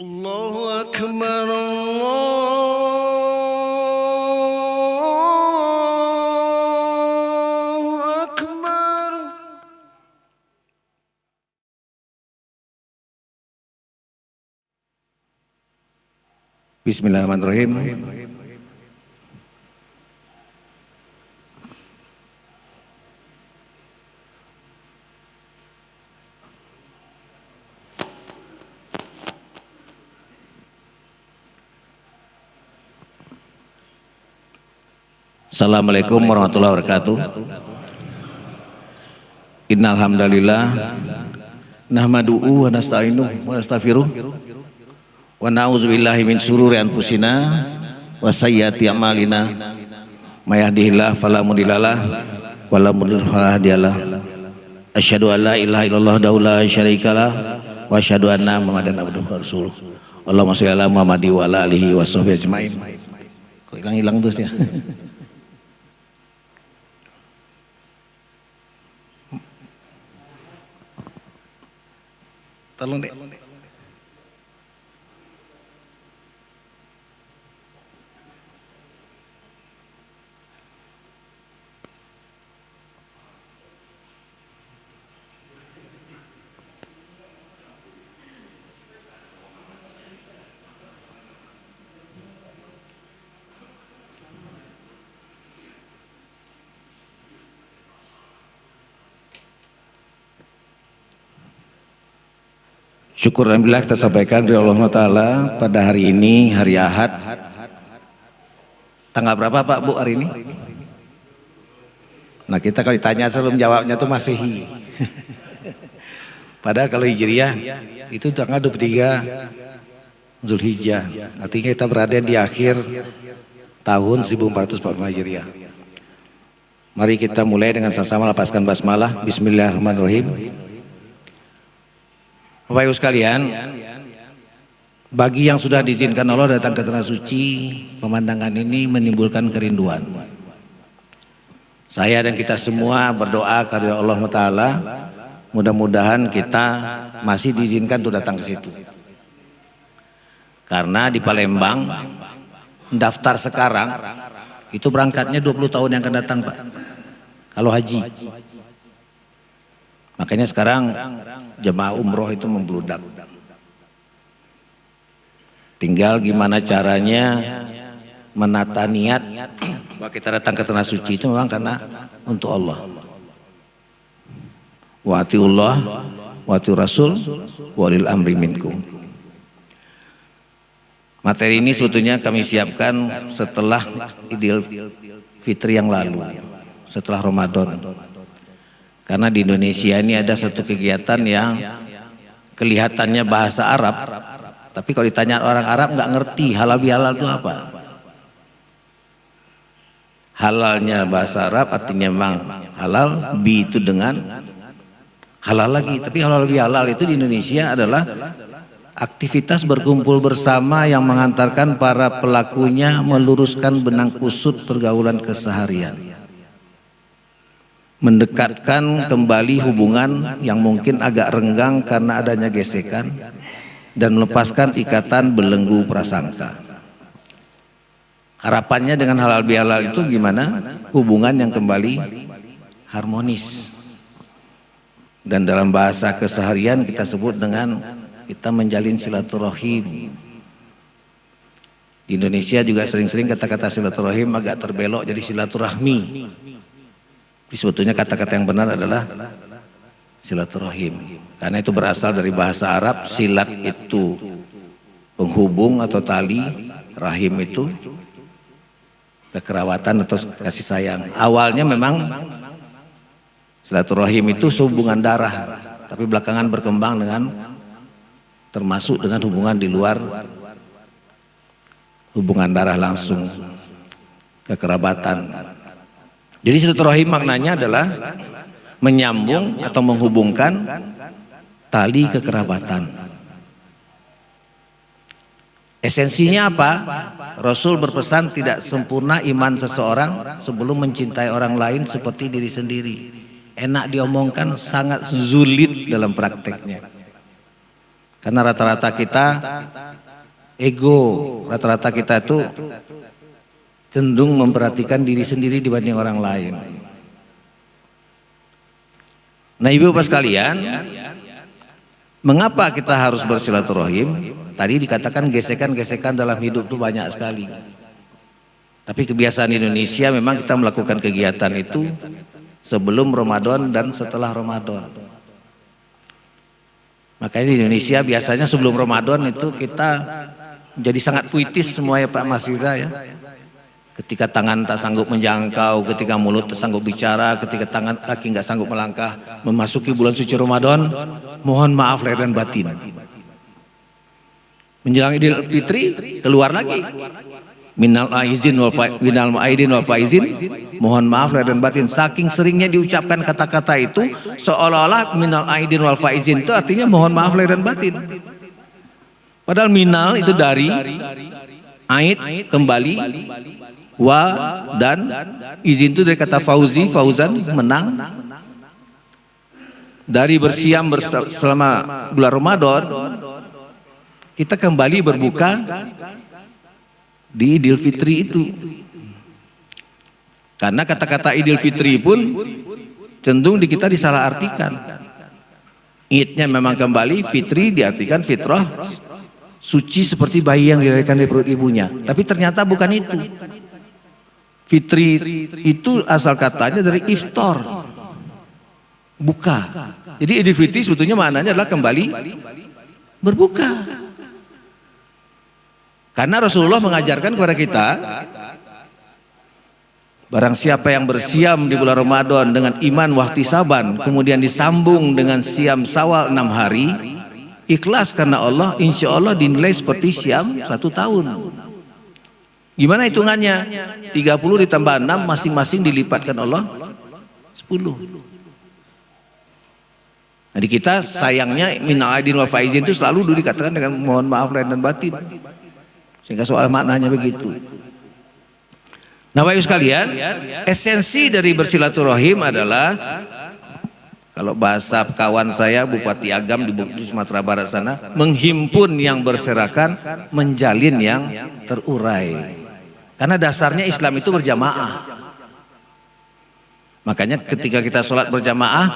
Allahu Akbar, Allahu Akbar. Bismillahirrahmanirrahim. Assalamualaikum warahmatullahi wabarakatuh. Innal hamdalillah nahmaduhu wa nasta'inuhu wa nastaghfiruh wa na'udzubillahi min syururi anfusina wa sayyiati a'malina may yahdihillahu fala mudhillalah wa la mudhill fala hadiyalah. Asyhadu an la ilaha illallah wahdahu la syarikalah wa asyhadu anna Muhammadan abduhu wa rasuluh. Allahumma shalli ala Muhammad wa ala alihi wa sahbihi ajmain. Kok hilang-hilang terus ya? Tolong dek. Syukur alhamdulillah kita sampaikan dari Allah Ta'ala pada hari ini, hari Ahad. Tanggal berapa Pak Bu hari ini? Nah kita kalau ditanya sebelum jawabnya tuh Masehi. Padahal kalau Hijriah itu tanggal 23 Zulhijjah. Artinya kita berada di akhir tahun 1445 Hijriah. Mari kita mulai dengan sama-sama lepaskan basmalah. Bismillahirrahmanirrahim. Bapak Ibu sekalian, bagi yang sudah diizinkan Allah datang ke Tanah Suci, pemandangan ini menimbulkan kerinduan. Saya dan kita semua berdoa kepada Allah Ta'ala, mudah-mudahan kita masih diizinkan untuk datang ke situ. Karena di Palembang, daftar sekarang, itu berangkatnya 20 tahun yang akan datang Pak, kalau haji. Makanya sekarang jemaah umroh itu membludak. Tinggal gimana caranya menata niat bahwa kita datang ke Tanah Suci itu memang karena untuk Allah. Wa atiullah wa atiur rasul walil amri minkum. Materi ini sebetulnya kami siapkan setelah Idul Fitri yang lalu, setelah Ramadan. Karena di Indonesia ini ada satu kegiatan yang kelihatannya bahasa Arab, tapi kalau ditanya orang Arab nggak ngerti halal bihalal itu apa. Halalnya bahasa Arab artinya memang halal, bi itu dengan halal lagi. Tapi halal bihalal itu di Indonesia adalah aktivitas berkumpul bersama yang mengantarkan para pelakunya meluruskan benang kusut pergaulan keseharian. Mendekatkan kembali hubungan yang mungkin agak renggang karena adanya gesekan dan melepaskan ikatan belenggu prasangka. Harapannya dengan halal bihalal itu gimana? Hubungan yang kembali harmonis. Dan dalam bahasa keseharian kita sebut dengan kita menjalin silaturahim. Di Indonesia juga sering-sering kata-kata silaturahim agak terbelok jadi silaturahmi. Sebetulnya kata-kata yang benar adalah silaturahim. Karena itu berasal dari bahasa Arab, silat itu penghubung atau tali, rahim itu kekerawatan atau kasih sayang. Awalnya memang silaturahim itu hubungan darah, tapi belakangan berkembang dengan termasuk dengan hubungan di luar hubungan darah langsung, kekerabatan. Jadi silaturahim maknanya adalah menyambung atau menghubungkan tali kekerabatan. Esensinya apa? Rasul berpesan tidak sempurna iman seseorang sebelum mencintai orang lain seperti diri sendiri. Enak diomongkan, sangat sulit dalam prakteknya. Karena rata-rata kita ego, rata-rata kita itu cenderung memperhatikan diri sendiri dibanding orang lain. Nah ibu bapak sekalian, mengapa kita harus bersilaturahim? Tadi dikatakan gesekan-gesekan dalam hidup itu banyak sekali. Tapi kebiasaan Indonesia memang kita melakukan kegiatan itu sebelum Ramadan dan setelah Ramadan. Makanya di Indonesia biasanya sebelum Ramadan itu kita jadi sangat puitis semua ya Pak Mas Riza ya. Ketika tangan tak sanggup menjangkau, ketika mulut tak sanggup bicara, ketika tangan kaki nggak sanggup melangkah, memasuki bulan suci Ramadan, mohon maaf lahir dan batin. Menjelang Idul Fitri keluar lagi. Minal aizin wal faizin, mohon maaf lahir dan batin. Saking seringnya diucapkan kata-kata itu, seolah-olah minal aizin wal faizin itu artinya mohon maaf lahir dan batin. Padahal minal itu dari, aid kembali, wa dan izin itu dari kata fauzi, fauzan menang. Dari bersiam selama bulan Ramadan, kita kembali berbuka di Idul Fitri itu. Karena kata-kata Idul Fitri pun cenderung di kita disalahartikan. Idnya memang kembali, fitri diartikan fitrah, suci seperti bayi yang dilahirkan dari perut ibunya. Tapi ternyata bukan itu. Fitri itu asal katanya dari iftar, buka. Jadi Idul Fitri sebetulnya maknanya adalah kembali berbuka. Karena Rasulullah mengajarkan kepada kita, barang siapa yang bersiam di bulan Ramadan dengan iman wahtisaban, kemudian disambung dengan siam Syawal 6 hari, ikhlas karena Allah, insya Allah dinilai seperti siam 1 tahun. Gimana hitungannya? 30 ditambah 6 masing-masing dilipatkan Allah 10. Nah di kita sayangnya minal aidin wal faizin itu selalu dulu dikatakan dengan mohon maaf lahir dan batin. Sehingga soal maknanya begitu. Nah Bapak Ibu sekalian, esensi dari bersilaturahim adalah, kalau bahasa kawan saya Bupati Agam di Sumatera Barat sana, menghimpun yang berserakan, menjalin yang terurai. Karena dasarnya Islam itu berjamaah. Makanya ketika kita sholat berjamaah,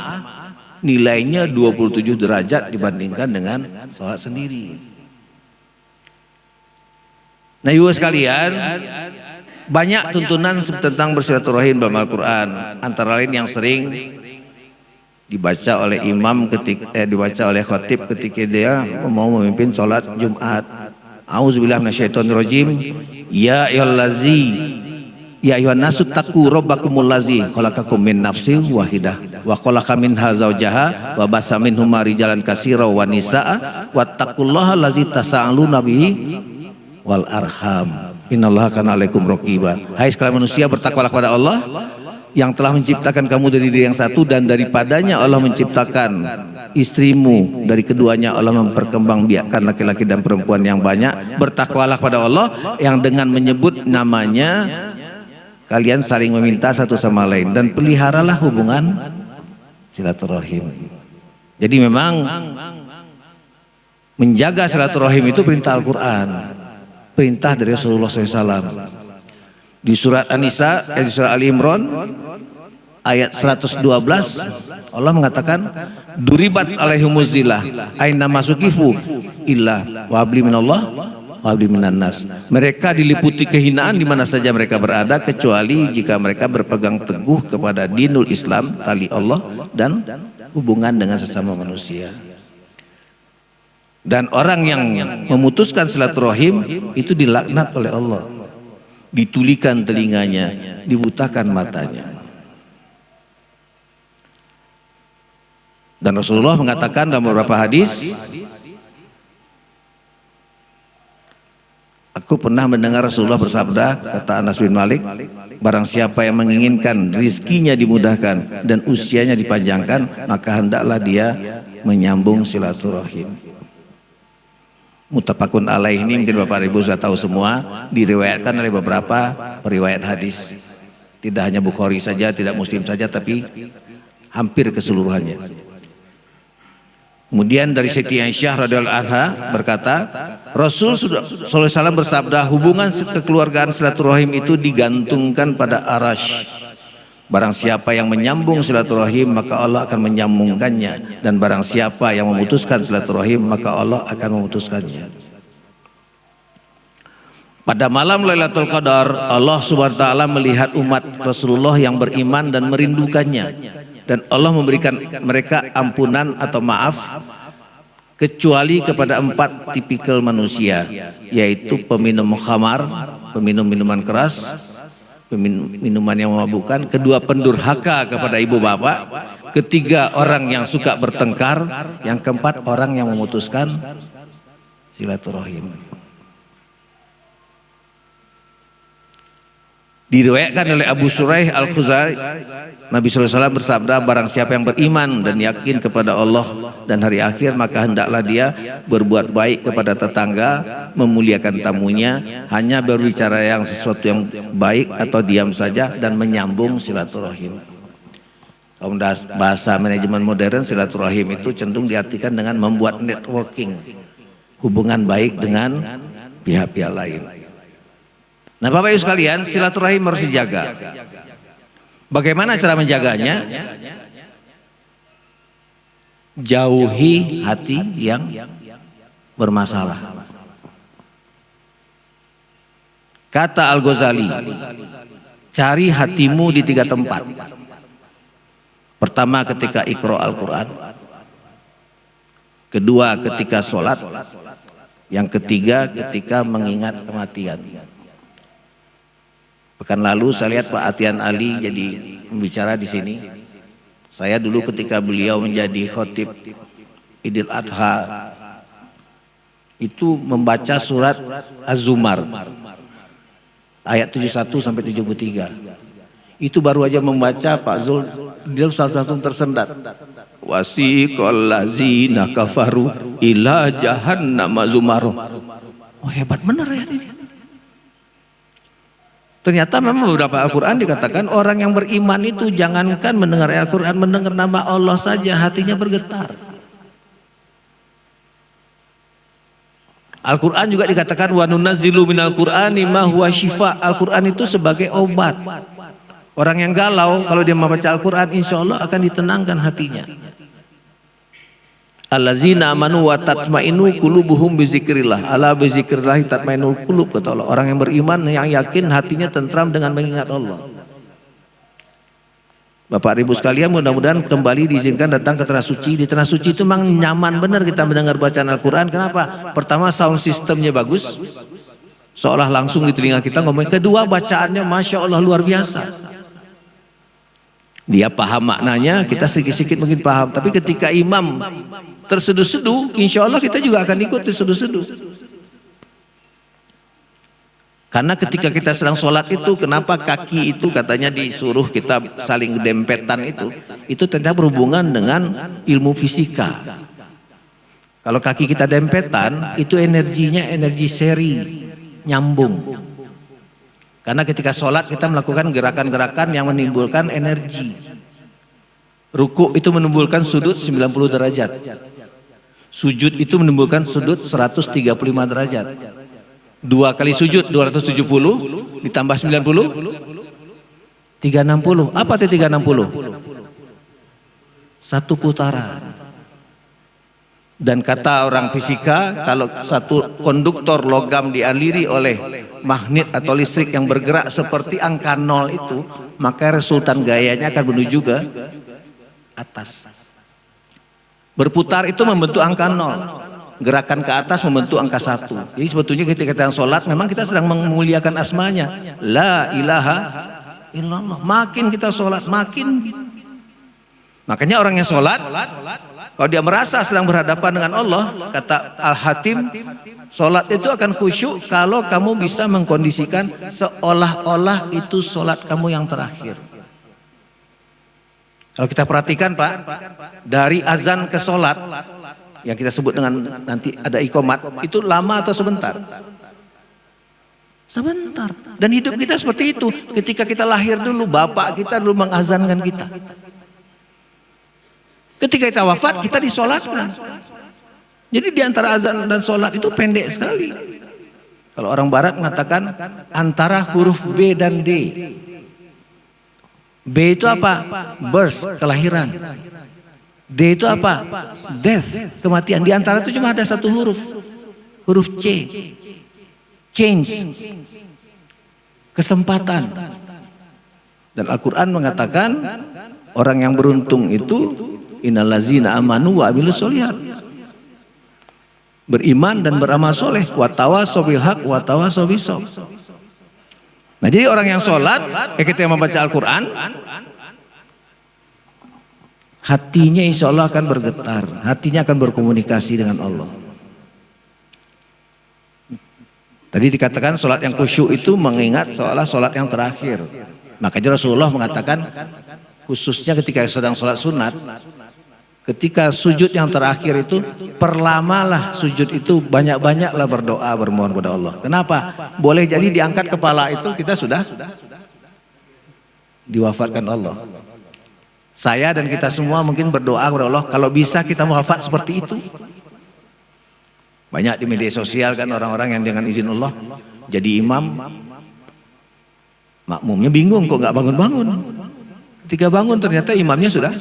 nilainya 27 derajat dibandingkan dengan sholat sendiri. Nah ibu sekalian, banyak tuntunan tentang bersilaturahim dalam Al-Quran. Antara lain yang sering dibaca oleh imam dibaca oleh khatib ketika dia mau memimpin sholat Jumat. A'udzubillahi minasyaitonirrajim. Ya ayyuhan nasu taqu rabbakumul ladzi khalaqakum min nafsin wahidah wa khalaqa minha zawjaha wa basa minhuma rijalan katsiran wa nisaa wattaqullaha allazi tasaaluna bihi wal arham innallaha kana alaikum raqiba. Hai sekalian manusia, bertakwalah kepada Allah yang telah menciptakan kamu dari diri yang satu, dan daripadanya Allah menciptakan istrimu, dari keduanya Allah memperkembangbiakkan laki-laki dan perempuan yang banyak. Bertakwalah kepada Allah yang dengan menyebut namanya kalian saling meminta satu sama lain, dan peliharalah hubungan silaturahim. Jadi memang menjaga silaturahim itu perintah Al-Quran, perintah dari Rasulullah SAW. Di surat An-Nisa, di surat Ali Imran ayat 112, Allah mengatakan duribat alaihimuz zillah aina masukifu illa wabli minallah wabli minan nas. Mereka diliputi kehinaan di mana saja mereka berada, kecuali jika mereka berpegang teguh kepada dinul Islam, tali Allah dan hubungan dengan sesama manusia. Dan orang yang memutuskan silaturahim itu dilaknat oleh Allah, ditulikan telinganya, dibutakan matanya. Dan Rasulullah mengatakan dalam beberapa hadis, aku pernah mendengar Rasulullah bersabda, kata Anas bin Malik, barang siapa yang menginginkan rizkinya dimudahkan dan usianya dipanjangkan, maka hendaklah dia menyambung silaturahim. Muttafaqun alaih ini mungkin Bapak Ibu sudah tahu semua, diriwayatkan oleh beberapa periwayat hadis. Tidak hanya Bukhari saja, tidak Muslim saja, tapi hampir keseluruhannya. Kemudian dari Siti Aisyah radhiyallahu anha berkata, Rasul sallallahu alaihi wasallam bersabda, hubungan kekeluargaan silaturahim itu digantungkan pada arash. Barang siapa yang menyambung silaturahim maka Allah akan menyambungkannya, dan barang siapa yang memutuskan silaturahim maka Allah akan memutuskannya. Pada malam Lailatul Qadar, Allah Subhanahu wa taala melihat umat Rasulullah yang beriman dan merindukannya. Dan Allah memberikan mereka ampunan atau maaf kecuali kepada 4 tipikal manusia, yaitu peminum khamar, peminum minuman keras, minuman yang memabukkan, kedua pendurhaka kepada ibu bapak, ketiga orang yang suka bertengkar, yang keempat orang yang memutuskan silaturahim. Diriwayatkan oleh Abu Shuraih Al-Khuzai, Nabi SAW bersabda, barang siapa yang beriman dan yakin kepada Allah dan hari akhir, maka hendaklah dia berbuat baik kepada tetangga, memuliakan tamunya, hanya berbicara yang sesuatu yang baik atau diam saja, dan menyambung silaturahim. Kalau bahasa manajemen modern, silaturahim itu cenderung diartikan dengan membuat networking, hubungan baik dengan pihak-pihak lain. Nah, Bapak Ibu sekalian, silaturahim harus dijaga. Bagaimana cara menjaganya? Jauhi hati yang bermasalah. Kata Al-Ghazali, cari hatimu di 3 tempat. Pertama, ketika iqra Al-Quran. Kedua, ketika sholat. Yang ketiga, ketika mengingat kematian. Pekan lalu saya lihat Pak Atian Ali jadi pembicara di sini. Saya dulu ketika beliau menjadi khotib Idul Adha itu membaca surat Az-Zumar ayat 71 sampai 73. Itu baru aja membaca Pak Zul, dia langsung tersendat. Wasiqal ladzina kafaru ila jahannam zumaru. Oh, hebat benar ya ini. Ternyata memang beberapa Al-Quran dikatakan orang yang beriman itu jangankan mendengar Al-Quran, mendengar nama Allah saja hatinya bergetar. Al-Quran juga dikatakan wa nunazzilu minal Qur'ani ma huwa syifa. Al-Quran itu sebagai obat. Orang yang galau kalau dia membaca Al-Quran insya Allah akan ditenangkan hatinya. Allazina amanu wa tatmainu qulubuhum bizikrillah. Ala bizikrillah tatmainul qulub, kata Allah. Orang yang beriman yang yakin hatinya tentram dengan mengingat Allah. Bapak Ibu sekalian, mudah-mudahan kembali diizinkan datang ke Tanah Suci. Di Tanah Suci itu memang nyaman benar kita mendengar bacaan Al-Quran. Kenapa? Pertama, sound systemnya bagus, seolah langsung di telinga kita ngomong. Kedua, bacaannya Masya Allah luar biasa. Dia paham maknanya, kita sedikit-sedikit mungkin paham. Tapi ketika imam terseduh-seduh, insya Allah kita juga akan ikut terseduh-seduh. Karena ketika kita sedang sholat itu, kenapa kaki itu katanya disuruh kita saling dempetan itu ternyata berhubungan dengan ilmu fisika. Kalau kaki kita dempetan, itu energinya energi seri, nyambung. Karena ketika sholat kita melakukan gerakan-gerakan yang menimbulkan energi. Ruku itu menimbulkan sudut 90 derajat. Sujud itu menimbulkan sudut 135 derajat. 2 kali sujud 270 ditambah 90 360. Apa itu 360? 1 putaran. Dan kata orang fisika, kalau satu konduktor logam dialiri oleh magnet atau listrik yang bergerak seperti angka 0 itu, maka resultan gayanya akan menuju ke atas. Berputar itu membentuk angka 0, gerakan ke atas membentuk angka 1. Jadi sebetulnya ketika kita sholat memang kita sedang memuliakan asmanya, la ilaha illallah. Makin kita sholat makin, makanya orang yang sholat kalau dia merasa sedang berhadapan dengan Allah, kata Al-Hatim, sholat itu akan khusyuk kalau kamu bisa mengkondisikan seolah-olah itu sholat kamu yang terakhir. Kalau kita perhatikan Pak, dari azan ke sholat, yang kita sebut dengan nanti ada iqomat, itu lama atau sebentar? Sebentar. Dan hidup kita seperti itu. Ketika kita lahir dulu, bapak kita dulu mengazankan kita. Ketika kita wafat, kita disolatkan. Jadi di antara azan dan solat itu pendek sekali. Kalau orang barat mengatakan antara huruf B dan D. B itu apa? Birth, kelahiran. D itu apa? Death, kematian. Di antara itu cuma ada satu huruf. Huruf C. Change. Kesempatan. Dan Al-Quran mengatakan orang yang beruntung itu innallazina amanu wa amilus sholihat. Beriman dan beramal soleh. Wa tawasau bil haq wa tawasau bis sabr. Nah, jadi orang yang sholat ketika membaca Al-Quran, hatinya insya Allah akan bergetar, hatinya akan berkomunikasi dengan Allah. Tadi dikatakan sholat yang khusyuk itu mengingat seolah sholat yang terakhir. Makanya Rasulullah mengatakan khususnya ketika sedang sholat sunat, ketika sujud yang terakhir itu perlamalah sujud itu, banyak-banyaklah berdoa bermohon kepada Allah. Kenapa? Boleh jadi diangkat kepala itu kita sudah diwafatkan Allah. Saya dan kita semua mungkin berdoa kepada Allah kalau bisa kita wafat seperti itu. Banyak di media sosial kan orang-orang yang dengan izin Allah jadi imam, makmumnya bingung kok nggak bangun-bangun. Ketika bangun ternyata imamnya sudah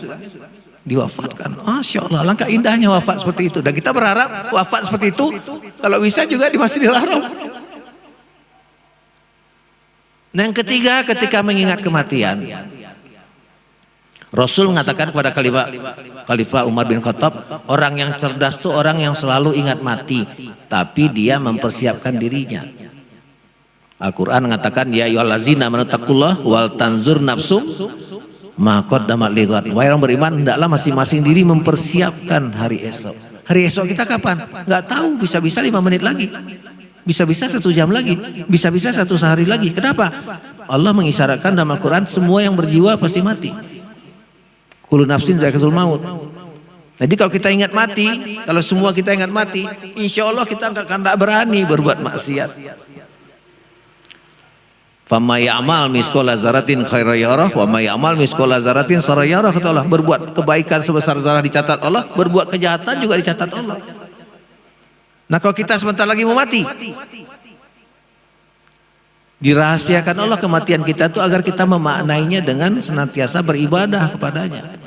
diwafatkan. Masya Allah, langkah indahnya wafat seperti itu. Dan kita berharap wafat seperti itu kalau bisa juga di Masjidil Haram. Nah, yang ketiga, ketika mengingat kematian, Rasul mengatakan kepada Khalifah Umar bin Khattab, orang yang cerdas itu orang yang selalu ingat mati, tapi dia mempersiapkan dirinya. Al-Quran mengatakan, ya ayyuhallazina amanu taqullah wal tanzur nafsum ma qaddamat lighad. Wahai orang beriman, hendaklah masing-masing diri mempersiapkan hari esok. Hari esok kita kapan? Enggak tahu, bisa-bisa 5 menit lagi. Bisa-bisa 1 jam lagi. Bisa-bisa 1 sehari lagi. Kenapa? Allah mengisyaratkan dalam Al-Quran semua yang berjiwa pasti mati. Kullu nafsin dha'iqatul maut. Jadi kalau kita ingat mati, kalau semua kita ingat mati, insya Allah kita akan tidak berani berbuat maksiat. Fama ya'mal misqala dzarratin khairan yarah wa ma ya'mal misqala dzarratin syarran yarah, kata Allah. Berbuat kebaikan sebesar zarah dicatat Allah, berbuat kejahatan juga dicatat Allah. Nah, kalau kita sebentar lagi mau mati, dirahasiakan Allah kematian kita itu agar kita memaknainya dengan senantiasa beribadah kepadanya.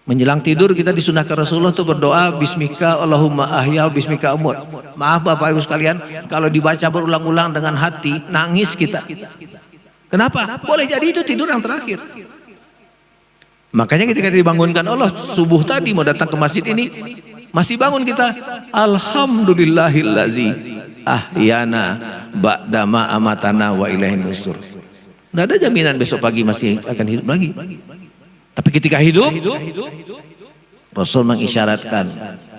Menjelang tidur kita disunahkan Rasulullah itu berdoa bismika Allahumma ahya bismika umut. Maaf Bapak Ibu sekalian, kalau dibaca berulang-ulang dengan hati, nangis kita. Kenapa? Boleh jadi itu tidur yang terakhir. Makanya ketika dibangunkan Allah subuh tadi mau datang ke masjid ini, masih bangun kita, alhamdulillahillazi ahyana ba'da ma amatana wa ilaihin nusur. Tidak ada jaminan besok pagi masih akan hidup lagi. Tapi ketika hidup, Rasul mengisyaratkan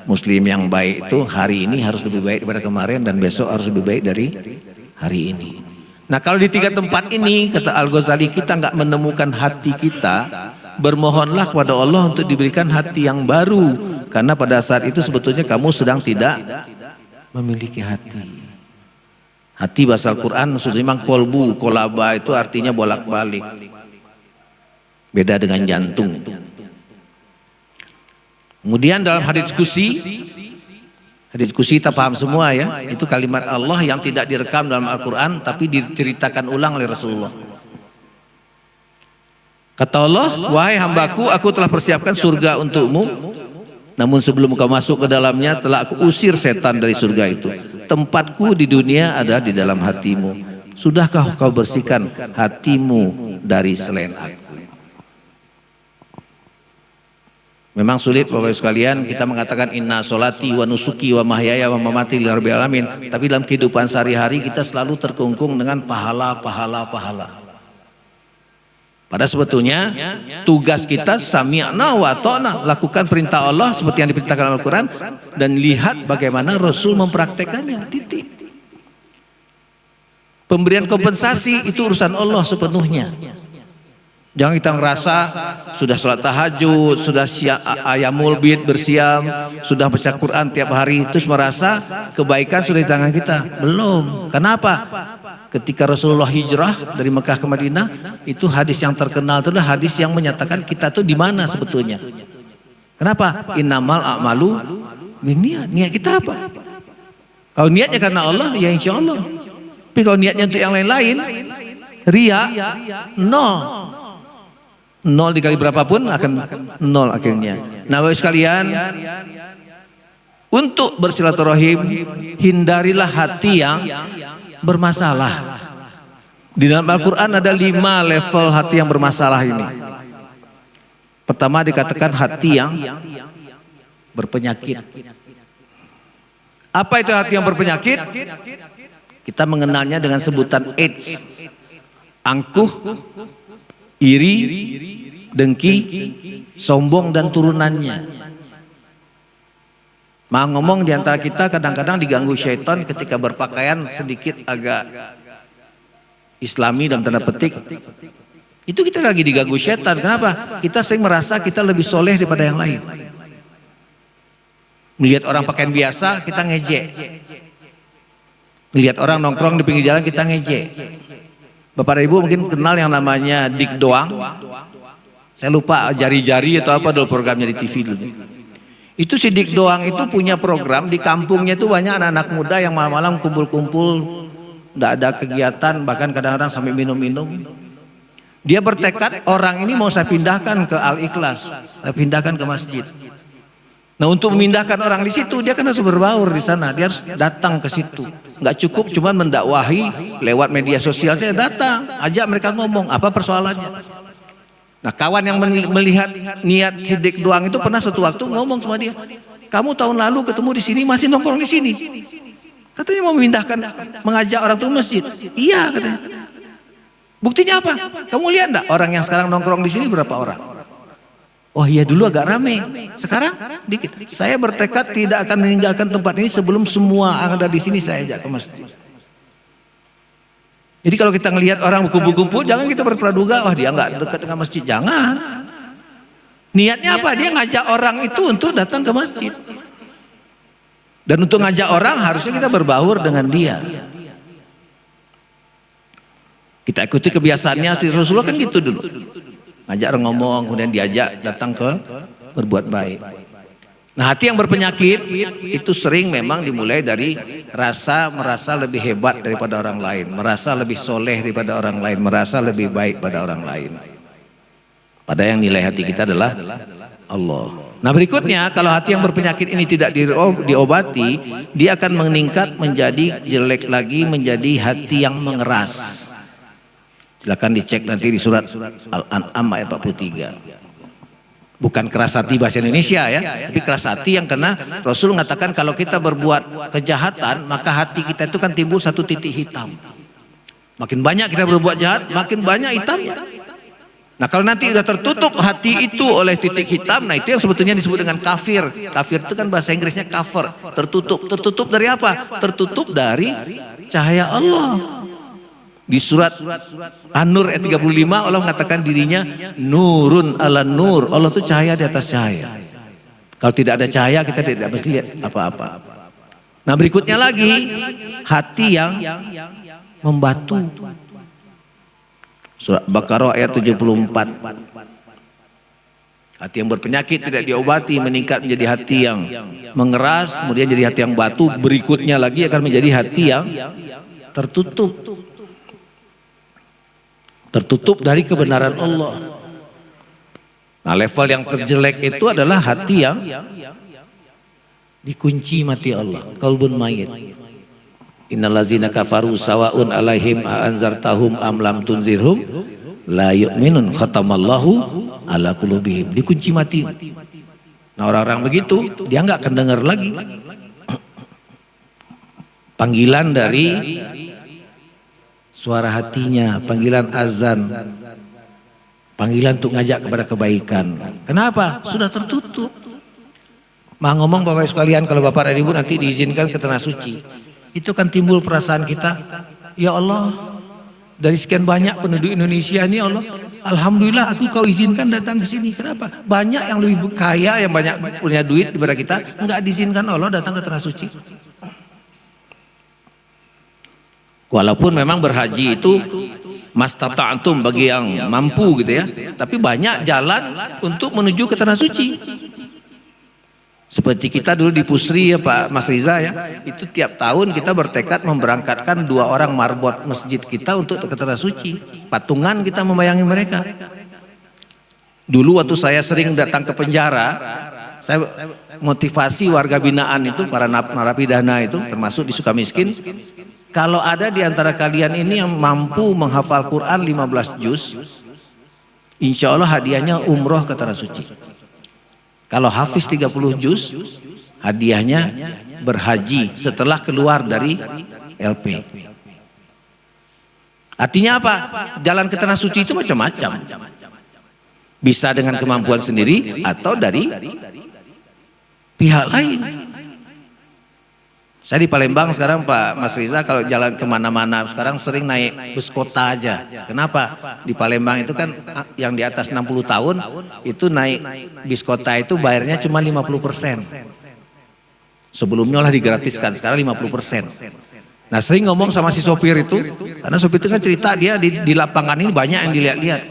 muslim yang baik itu hari ini harus lebih baik daripada kemarin dan besok harus lebih baik dari hari ini. Nah, kalau di 3 tempat ini kata Al-Ghazali kita nggak menemukan hati kita, bermohonlah kepada Allah untuk diberikan hati yang baru, karena pada saat itu sebetulnya kamu sedang tidak memiliki hati. Hati bahasa Al-Quran sudah memang kolbu, kolaba itu artinya bolak-balik. Beda dengan jantung. Kemudian dalam hadits kursi kita paham semua ya, itu kalimat Allah yang tidak direkam dalam Al-Quran tapi diceritakan ulang oleh Rasulullah. Kata Allah, wahai hambaku, aku telah persiapkan surga untukmu, namun sebelum kau masuk ke dalamnya telah aku usir setan dari surga itu. Tempatku di dunia ada di dalam hatimu. Sudahkah kau bersihkan hatimu dari selain aku? Memang sulit Bapak Ibu sekalian kita mengatakan inna solati wa nusuki wa mahyaya wa mamati lirabbil alamin, tapi dalam kehidupan sehari-hari kita selalu terkungkung dengan pahala. Pada sebetulnya tugas kita sami'na wa ta'na, lakukan perintah Allah seperti yang diperintahkan Al-Quran dan lihat bagaimana Rasul mempraktekannya. Titik. Pemberian kompensasi itu urusan Allah sepenuhnya. Jangan kita ngerasa sudah sholat tahajud, sudah ayamul bid bersiam, sudah baca Quran tiap hari, terus merasa kebaikan sudah di tangan kita. Belum. Kenapa? Ketika Rasulullah hijrah dari Mekah ke Madinah, itu hadis yang terkenal, itu adalah hadis yang menyatakan kita tuh di mana sebetulnya. Kenapa? Innamal a'malu binniyat. Niat kita apa? Kalau niatnya karena Allah, ya insya Allah. Tapi kalau niatnya untuk yang lain-lain, ria, nol. Nol dikali berapapun akan nol akhirnya. Nah, Bapak sekalian, untuk bersilaturahim, hindarilah hati yang bermasalah. Di dalam Al-Quran ada 5 level hati yang bermasalah ini. Pertama dikatakan hati yang berpenyakit. Apa itu hati yang berpenyakit? Kita mengenalnya dengan sebutan AIDS, angkuh, iri, dengki, sombong dan turunannya. Mau ngomong di antara kita kadang-kadang diganggu syaitan ketika berpakaian sedikit agak Islami dalam tanda petik. Itu kita lagi diganggu syaitan. Kenapa? Kita sering merasa kita lebih soleh daripada yang lain. Melihat orang pakaian biasa kita ngejek. Melihat orang nongkrong di pinggir jalan kita ngejek. Bapak Ibu mungkin kenal yang namanya Dik Doang. Saya lupa jari-jari atau apa dulu programnya di TV dulu. Itu si Dik Doang itu punya program di kampungnya itu banyak anak-anak muda yang malam-malam kumpul-kumpul. Tidak ada kegiatan, bahkan kadang-kadang sampai minum-minum. Dia bertekad orang ini mau saya pindahkan ke Al-Ikhlas, saya pindahkan ke masjid. Nah, untuk memindahkan orang di situ dia kan harus berbaur di sana, dia harus datang ke situ. Nggak cukup cuma mendakwahi lewat media sosial, saya datang, ajak mereka ngomong apa persoalannya. Nah, kawan yang melihat niat Sidik Doang itu pernah suatu waktu ngomong sama dia, kamu tahun lalu ketemu di sini masih nongkrong di sini. Katanya mau memindahkan, mengajak orang tuh masjid. Iya katanya. Buktinya apa? Kamu lihat enggak orang yang sekarang nongkrong di sini berapa orang? Oh iya dulu agak rame. Sekarang dikit. Saya bertekad tidak akan meninggalkan tempat ini sebelum semua yang ada di sini saya ajak ke masjid. Jadi kalau kita ngelihat orang berkumpul-kumpul, jangan kita berpraduga, wah dia enggak dekat dengan masjid. Jangan. Niatnya apa? Dia ngajak orang itu untuk datang ke masjid. Dan untuk ngajak orang harusnya kita berbaur dengan dia. Kita ikuti kebiasaannya Rasulullah kan gitu dulu. Ngajak orang ngomong, kemudian diajak datang ke berbuat baik. Nah, hati yang berpenyakit itu sering memang dimulai dari merasa lebih hebat daripada orang lain, merasa lebih soleh daripada orang lain, merasa lebih baik pada orang lain. Padahal yang nilai hati kita adalah Allah. Nah, berikutnya kalau hati yang berpenyakit ini tidak diobati, dia akan meningkat menjadi jelek lagi, menjadi hati yang mengeras. Silakan dicek nanti di surat Al-An'am ayat 43. Bukan keras hati bahasa Indonesia ya, tapi keras hati yang karena Rasul mengatakan kalau kita berbuat kejahatan, maka hati kita itu kan timbul satu titik hitam. Makin banyak kita berbuat jahat, makin banyak hitamnya. Nah, kalau nanti sudah tertutup hati itu oleh titik hitam, nah itu yang sebetulnya disebut dengan kafir. Kafir itu kan bahasa Inggrisnya cover, tertutup. Tertutup dari apa? Tertutup dari cahaya Allah. Di surat An-Nur ayat 35 Allah mengatakan dirinya nurun ala nur. Allah itu cahaya di atas cahaya. Kalau tidak ada cahaya kita tidak bisa lihat apa-apa. Nah, berikutnya lagi hati yang membatu. Surat Baqarah ayat 74. Hati yang berpenyakit tidak diobati meningkat menjadi hati yang mengeras, kemudian jadi hati yang batu, berikutnya lagi akan menjadi hati yang tertutup. Tertutup dari kebenaran Allah. Nah, level yang terjelek itu adalah hati yang dikunci mati Allah, qalbun mayit. Innallazina kafaru sawaun alaihim anzartahum am lam tunzirhum la yu'minun khatamallahu ala qulubihim. Dikunci mati. Nah, orang-orang begitu dia enggak akan dengar lagi panggilan dari suara hatinya, panggilan azan, panggilan untuk ngajak kepada kebaikan. Kenapa? Sudah tertutup. Mah ngomong Bapak sekalian, kalau Bapak dan Ibu nanti diizinkan ke tanah suci, itu kan timbul perasaan kita, ya Allah, dari sekian banyak penduduk Indonesia ini Allah, alhamdulillah aku kau izinkan datang ke sini. Kenapa? Banyak yang lebih kaya, yang banyak punya duit daripada kita, enggak diizinkan Allah datang ke tanah suci. Walaupun memang berhaji itu mastata'tum bagi yang mampu gitu ya, tapi banyak jalan untuk menuju ke tanah suci. Seperti kita dulu di Pusri ya Pak Mas Riza ya, itu tiap tahun kita bertekad memberangkatkan 2 orang marbot masjid kita untuk ke Tanah Suci. Patungan kita membayangi mereka. Dulu waktu saya sering datang ke penjara, saya motivasi warga binaan itu, para narapidana itu, termasuk di Sukamiskin, kalau ada di antara kalian ini yang mampu menghafal Quran 15 juz, insya Allah hadiahnya umroh ke Tanah Suci. Kalau hafiz 30 juz, hadiahnya berhaji setelah keluar dari LP. Artinya apa? Jalan ke Tanah Suci itu macam-macam. Bisa dengan kemampuan sendiri atau dari pihak lain. Saya di Palembang sekarang Pak Mas Riza kalau jalan kemana-mana sekarang sering naik bus kota aja. Kenapa? Di Palembang itu kan yang di atas 60 tahun itu naik bis kota itu bayarnya cuma 50%. Sebelumnya lah digratiskan, sekarang 50%. Nah sering ngomong sama si sopir itu, karena sopir itu kan cerita dia di lapangan ini banyak yang dilihat-lihat.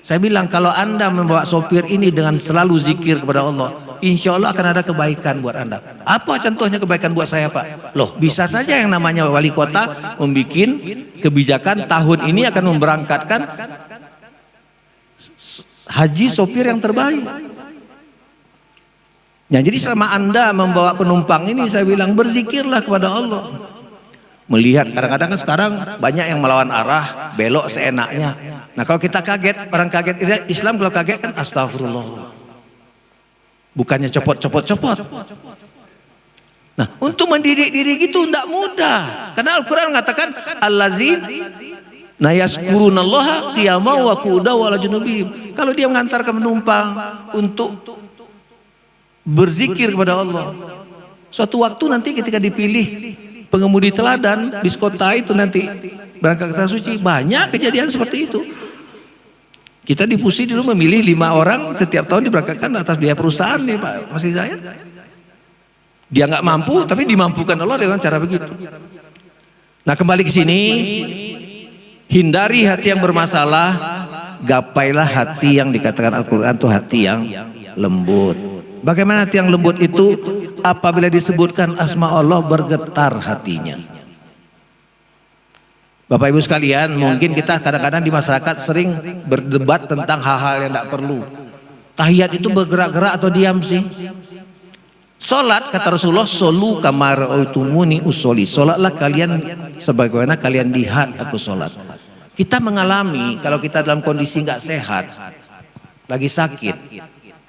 Saya bilang kalau Anda membawa sopir ini dengan selalu zikir kepada Allah, insya Allah akan ada kebaikan buat Anda. Apa contohnya kebaikan buat saya Pak? Loh bisa saja yang namanya wali kota membuat kebijakan tahun ini akan memberangkatkan haji sopir yang terbaik. Nah jadi selama Anda membawa penumpang ini saya bilang berzikirlah kepada Allah. Melihat kadang-kadang kan sekarang banyak yang melawan arah, belok seenaknya. Nah kalau kita kaget, orang kaget Islam kalau kaget kan astagfirullah. Bukannya copot. Nah, untuk mendidik diri gitu tidak mudah. Karena Al-Quran mengatakan allazina yazkurunallaha qiyaman wa qu'udan wa 'ala junubihim. Kalau dia mengantarkan penumpang untuk berzikir kepada Allah, suatu waktu nanti ketika dipilih pengemudi teladan bis kota itu nanti berangkat ke Tanah Suci, banyak kejadian seperti itu. Kita di Pusi dulu memilih 5 orang setiap tahun diberangkatkan atas biaya perusahaan nih Pak Mas Riza. Dia nggak mampu tapi dimampukan Allah dengan cara begitu. Nah kembali ke sini, hindari hati yang bermasalah, gapailah hati yang dikatakan Al-Quran itu hati yang lembut. Bagaimana hati yang lembut itu? Apabila disebutkan asma Allah bergetar hatinya. Bapak Ibu sekalian, mungkin kita kadang-kadang di masyarakat sering berdebat tentang hal-hal yang tidak perlu. Tahiyat itu bergerak-gerak atau diam sih? Salat kata Rasulullah, solu kama ra'aitumuni usolli. Salatlah kalian sebagaimana kalian lihat aku salat. Kita mengalami kalau kita dalam kondisi nggak sehat, lagi sakit,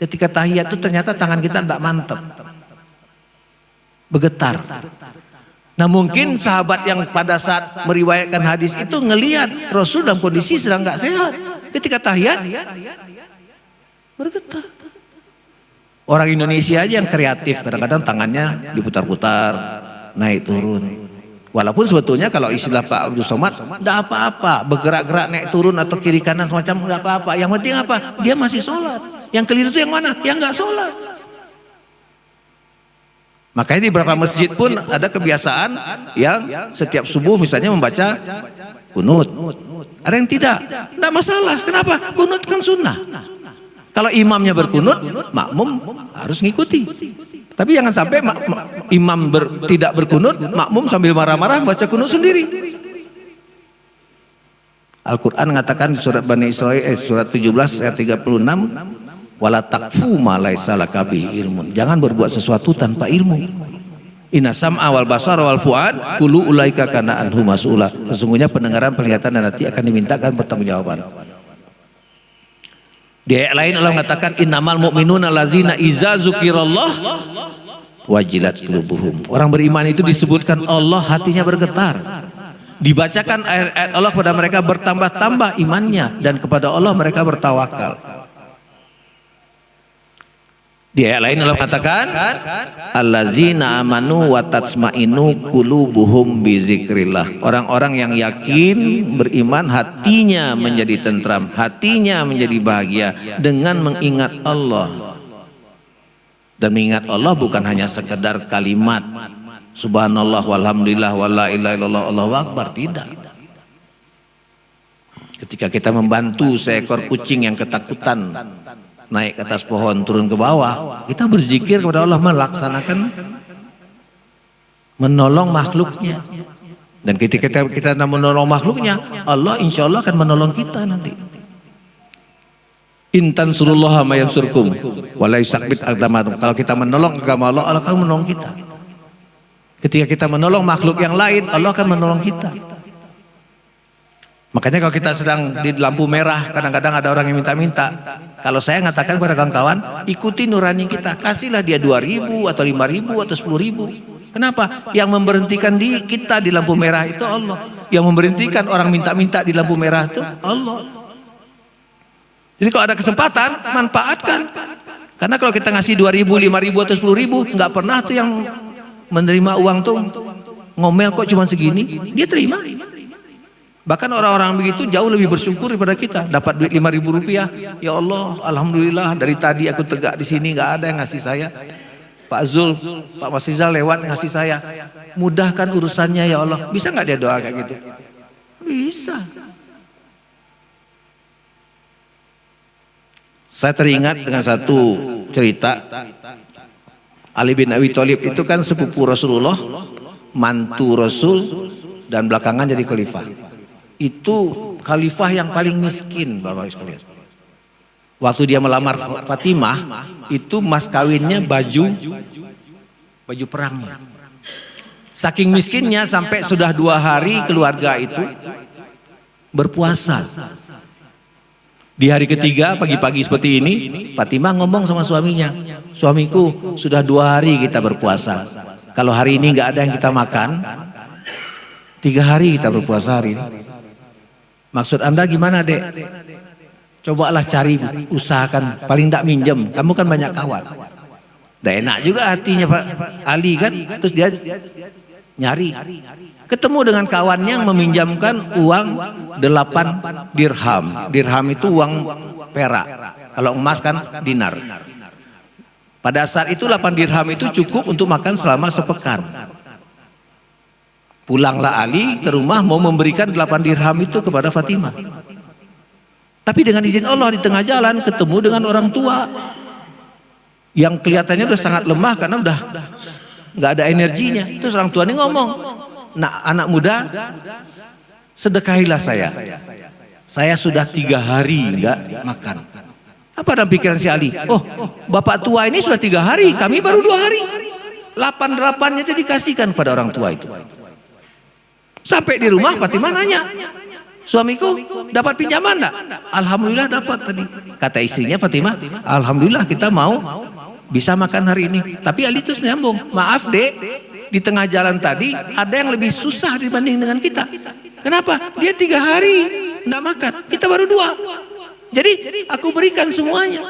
ketika tahiyat itu ternyata tangan kita tidak mantap, bergetar. Nah mungkin sahabat yang pada saat meriwayatkan hadis itu ngelihat Rasul dalam kondisi sedang nggak sehat, ketika tahiyat bergetar. Orang Indonesia aja yang kreatif, kadang-kadang tangannya diputar-putar, naik turun. Walaupun sebetulnya kalau istilah Pak Abdul Somad, tidak apa-apa, bergerak-gerak naik turun atau kiri kanan semacam tidak apa-apa. Yang penting apa? Dia masih sholat. Yang keliru itu yang mana? Yang nggak sholat. Makanya di beberapa masjid pun ada kebiasaan yang setiap subuh misalnya membaca kunut. Ada yang tidak masalah. Kenapa? Kunut kan sunnah. Kalau imamnya berkunut, makmum harus ngikuti. Tapi jangan sampai imam tidak berkunut, makmum sambil marah-marah baca kunut sendiri. Al-Quran mengatakan di surat Bani Israil surat 17 ayat 36, wala taqfu ma laisa laka bihi ilmun. Jangan berbuat sesuatu tanpa ilmu. Inna sam'a wal basara wal fuad kullu ulaika kana anhu mas'ula. Sesungguhnya pendengaran, penglihatan dan hati akan dimintakan pertanggungjawaban. Di ayat lain Allah mengatakan innamal mu'minuna allazina iza dzukirallah wajilat qulubuhum. Orang beriman itu disebutkan Allah hatinya bergetar. Dibacakan ayat-ayat Allah kepada mereka bertambah-tambah imannya dan kepada Allah mereka bertawakal. Di ayat lain Allah katakan allazina amanu wa tatsmainu qulubuhum bi zikrillah. Orang-orang yang yakin, beriman, hatinya menjadi tentram, hatinya menjadi bahagia dengan mengingat Allah. Dan mengingat Allah bukan hanya sekedar kalimat subhanallah walhamdulillah wala ilaha illallah Allahu akbar, tidak. Ketika kita membantu seekor kucing yang ketakutan naik ke atas pohon, turun ke bawah. Kita berzikir kepada Allah, melaksanakan menolong makhluknya. Dan ketika kita menolong makhluknya, Allah insya Allah akan menolong kita nanti. Intan surullaha ma yansurkum wa la yusakbit aqdamakum. Kalau kita menolong agama Allah, Allah akan menolong kita. Ketika kita menolong makhluk yang lain, Allah akan menolong kita. Makanya kalau kita sedang di lampu merah, kadang-kadang ada orang yang minta-minta. Kalau saya ngatakan kepada kawan-kawan, ikuti nurani kita, kasihlah dia 2.000 atau 5.000 atau 10.000. Kenapa? Yang memberhentikan kita di lampu merah itu Allah. Yang memberhentikan orang minta-minta di lampu merah itu Allah. Jadi kalau ada kesempatan, manfaatkan. Karena kalau kita ngasih 2.000, 5.000 atau 10.000, nggak pernah tuh yang menerima uang tuh ngomel kok cuma segini, dia terima. Bahkan orang-orang begitu jauh lebih bersyukur daripada kita. Dapat duit 5.000 rupiah, ya Allah, alhamdulillah dari tadi aku tegak di sini nggak ada yang ngasih saya. Pak Zul, Pak Mas Rizal lewat ngasih saya. Mudahkan urusannya ya Allah. Bisa nggak dia doa kayak gitu? Bisa. Saya teringat dengan satu cerita. Ali bin Abi Thalib itu kan sepupu Rasulullah, mantu Rasul, dan belakangan jadi khalifah. Itu khalifah yang paling miskin, Bapak sekalian. Waktu dia melamar Fatimah, itu mas kawinnya baju perangnya. Saking miskinnya sampai sudah 2 hari keluarga itu berpuasa. Di hari ketiga pagi-pagi seperti ini, Fatimah ngomong sama suaminya, suamiku sudah 2 hari kita berpuasa. Kalau hari ini nggak ada yang kita makan, 3 hari kita berpuasa hari ini. Maksud Anda gimana, Dek? Cobalah cari, usahakan, paling tak minjem. Kamu kan banyak kawan. Udah enak juga hatinya Pak Ali kan. Terus dia nyari. Ketemu dengan kawan yang meminjamkan uang 8 dirham. Dirham itu uang perak. Kalau emas kan dinar. Pada saat itu 8 dirham itu cukup untuk makan selama sepekan. Pulanglah Ali ke rumah mau memberikan 8 dirham itu kepada Fatimah. Tapi dengan izin Allah di tengah jalan ketemu dengan orang tua yang kelihatannya udah sangat lemah karena udah nggak ada energinya. Terus orang tua ini ngomong, "Nah, anak muda, sedekahilah saya. Saya sudah 3 hari nggak makan." Apa dalam pikiran si Ali? Oh, bapak tua ini sudah 3 hari, kami baru 2 hari. 8-8-nya itu dikasihkan pada orang tua itu. Sampai di rumah Fatimah nanya, "Suamiku dapat pinjaman enggak?" "Alhamdulillah dapat tadi." Kata istrinya Fatimah, "Alhamdulillah kita mau bisa makan hari ini." Tapi Ali terus nyambung, "Maaf Dek, di tengah jalan tadi ada yang lebih susah dibanding dengan kita." Kenapa? Dia 3 hari enggak makan, kita baru 2. Jadi aku berikan semuanya.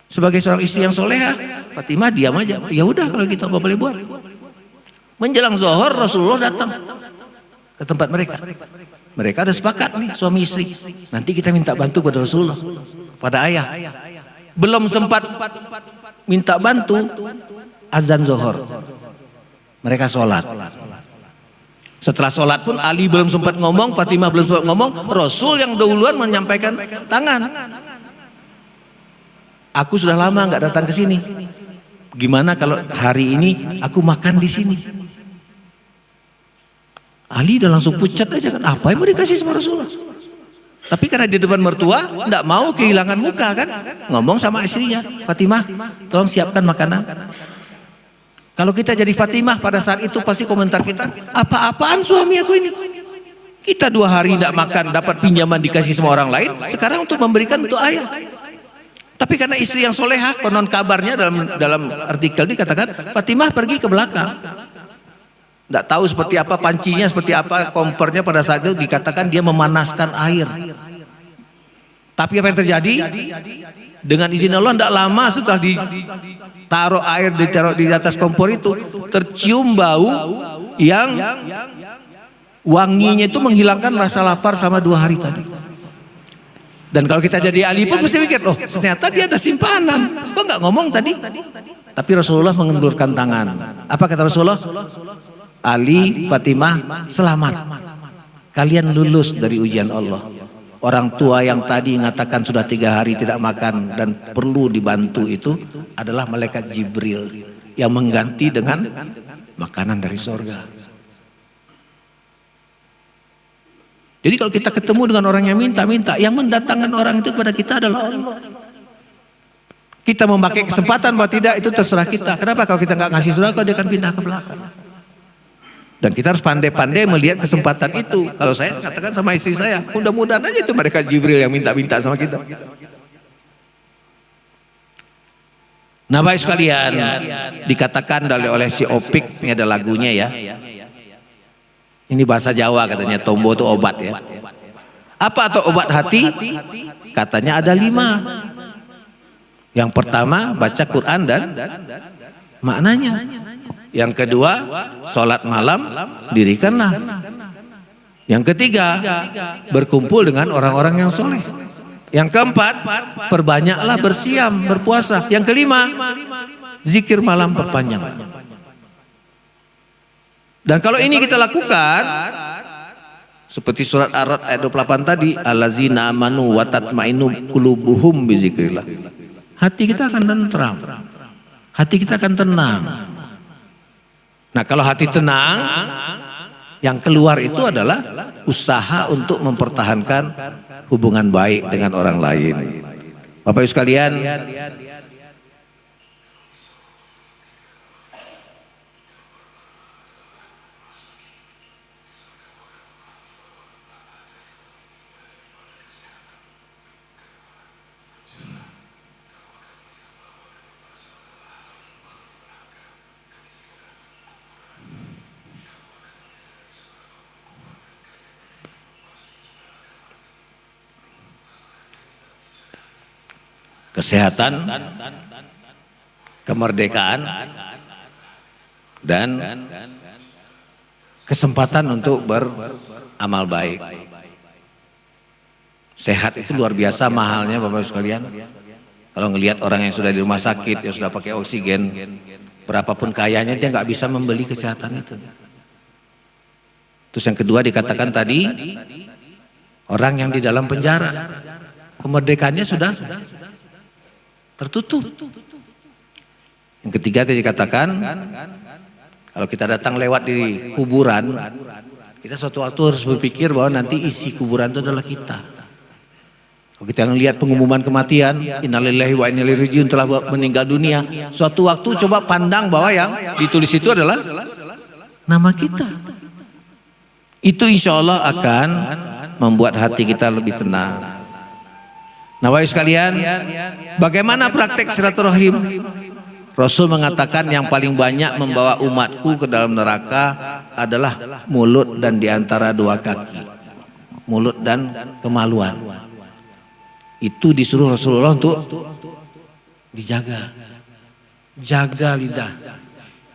Sebagai seorang istri yang soleha, Fatimah diam aja. Ya udah kalau gitu apa boleh buat. Menjelang zuhur Rasulullah datang ke tempat mereka. Mereka ada sepakat nih suami istri. Nanti kita minta bantu pada Rasulullah, pada ayah. Belum sempat minta bantu, azan zuhur. Mereka sholat. Setelah sholat pun Ali belum sempat ngomong, Fatimah belum sempat ngomong, Rasul yang duluan menyampaikan tangan. "Aku sudah lama nggak datang ke sini. Gimana kalau hari ini aku makan di sini?" Ali udah langsung pucat aja kan, apa yang mau dikasih sama Rasulullah? Tapi karena di depan mertua, enggak mau kehilangan muka kan, ngomong sama istrinya, "Fatimah, tolong siapkan makanan." Kalau kita jadi Fatimah pada saat itu pasti komentar kita, "Apa-apaan suami aku ini? Kita 2 hari enggak makan, dapat pinjaman dikasih sama orang lain, sekarang untuk memberikan untuk ayah." Tapi karena istri yang solehah, konon kabarnya dalam artikel dikatakan Fatimah pergi ke belakang. Tidak tahu seperti apa pancinya, seperti apa kompornya pada saat itu dikatakan dia memanaskan air. Tapi apa yang terjadi? Dengan izin Allah tidak lama setelah ditaruh air ditaruh di atas kompor itu tercium bau yang wanginya itu menghilangkan rasa lapar sama 2 hari tadi. Dan kalau kita jadi ahli pun mesti mikir, "Oh ternyata dia ada simpanan. Kok nggak ngomong tadi?" Tapi Rasulullah mengendurkan tangan. Apa kata Rasulullah? "Ali, Fatimah, selamat. Kalian lulus dari ujian Allah. orang tua yang tadi mengatakan sudah 3 hari tidak makan dan perlu dibantu itu adalah malaikat Jibril yang mengganti dengan makanan dari sorga. Jadi kalau kita ketemu dengan orang yang minta-minta, yang mendatangkan orang itu kepada kita adalah Allah. Kita memakai kesempatan bahwa tidak, itu terserah kita. Kenapa kalau kita nggak ngasih sedekah, dia akan pindah ke belakang. Dan kita harus pandai-pandai melihat kesempatan itu. Kalau saya katakan sama istri saya, mudah-mudahan aja itu mereka Jibril yang minta-minta sama kita. Nah baik sekalian, dikatakan oleh si Opik, ini ada lagunya ya. Ini bahasa Jawa katanya, tombo itu obat ya. Apa atau obat hati? Katanya ada 5. Yang pertama baca Quran dan maknanya. Yang kedua sholat malam dirikanlah. Yang ketiga berkumpul dengan orang-orang yang soleh. Yang keempat perbanyaklah bersiam berpuasa. Yang kelima zikir malam perpanjang. Dan kalau ini kita lakukan seperti surat Ar-Ra'd ayat 28 tadi, allazina amanu wa tatmainu qulubuhum bizikrillah. Hati kita akan tentram. Hati kita akan tenang. Nah, kalau hati tenang, yang keluar itu adalah usaha untuk mempertahankan hubungan baik dengan orang lain. Bapak Ibu sekalian, kesehatan, kemerdekaan, dan kesempatan untuk beramal baik. Sehat itu luar biasa mahalnya Bapak Ibu sekalian. Kalau ngelihat orang yang sudah di rumah sakit, yang sudah pakai oksigen, berapapun kayanya dia nggak bisa membeli kesehatan itu. Terus yang kedua dikatakan tadi, orang yang di dalam penjara, kemerdekaannya sudah tertutup. Yang ketiga tadi dikatakan, kalau kita datang lewat di kuburan, kita suatu waktu harus berpikir bahwa nanti isi kuburan itu adalah kita. Kalau kita melihat pengumuman kematian, innalillahi wa inna ilaihi raji'un, telah meninggal dunia, suatu waktu coba pandang bahwa yang ditulis itu adalah nama kita. Itu insya Allah akan membuat hati kita lebih tenang. Nah, wahai sekalian, bagaimana praktek silaturahim? Rasul mengatakan yang paling banyak membawa umatku ke dalam neraka adalah mulut dan diantara 2 kaki. Mulut dan kemaluan. Itu disuruh Rasulullah untuk dijaga. Jaga lidah.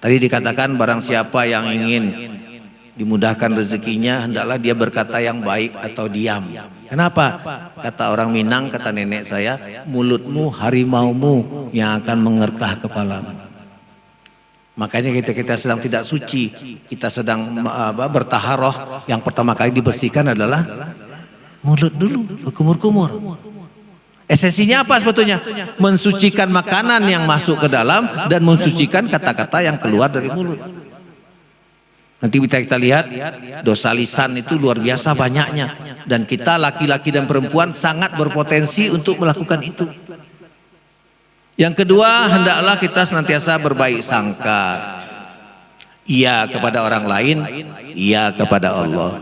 Tadi dikatakan barang siapa yang ingin dimudahkan rezekinya, hendaklah dia berkata yang baik atau diam. Kenapa? Kata orang Minang, kata nenek saya, mulutmu harimaumu yang akan mengerkah kepalamu. Makanya kita sedang tidak suci, kita sedang bertaharoh, yang pertama kali dibersihkan adalah mulut dulu, berkumur-kumur. Esensinya apa sebetulnya? Mensucikan makanan yang masuk ke dalam dan mensucikan kata-kata yang keluar dari mulut. Nanti kita lihat dosa lisan itu luar biasa banyaknya, dan kita laki-laki dan perempuan sangat berpotensi untuk melakukan itu. Yang kedua, hendaklah kita senantiasa berbaik sangka, iya kepada orang lain, iya kepada Allah.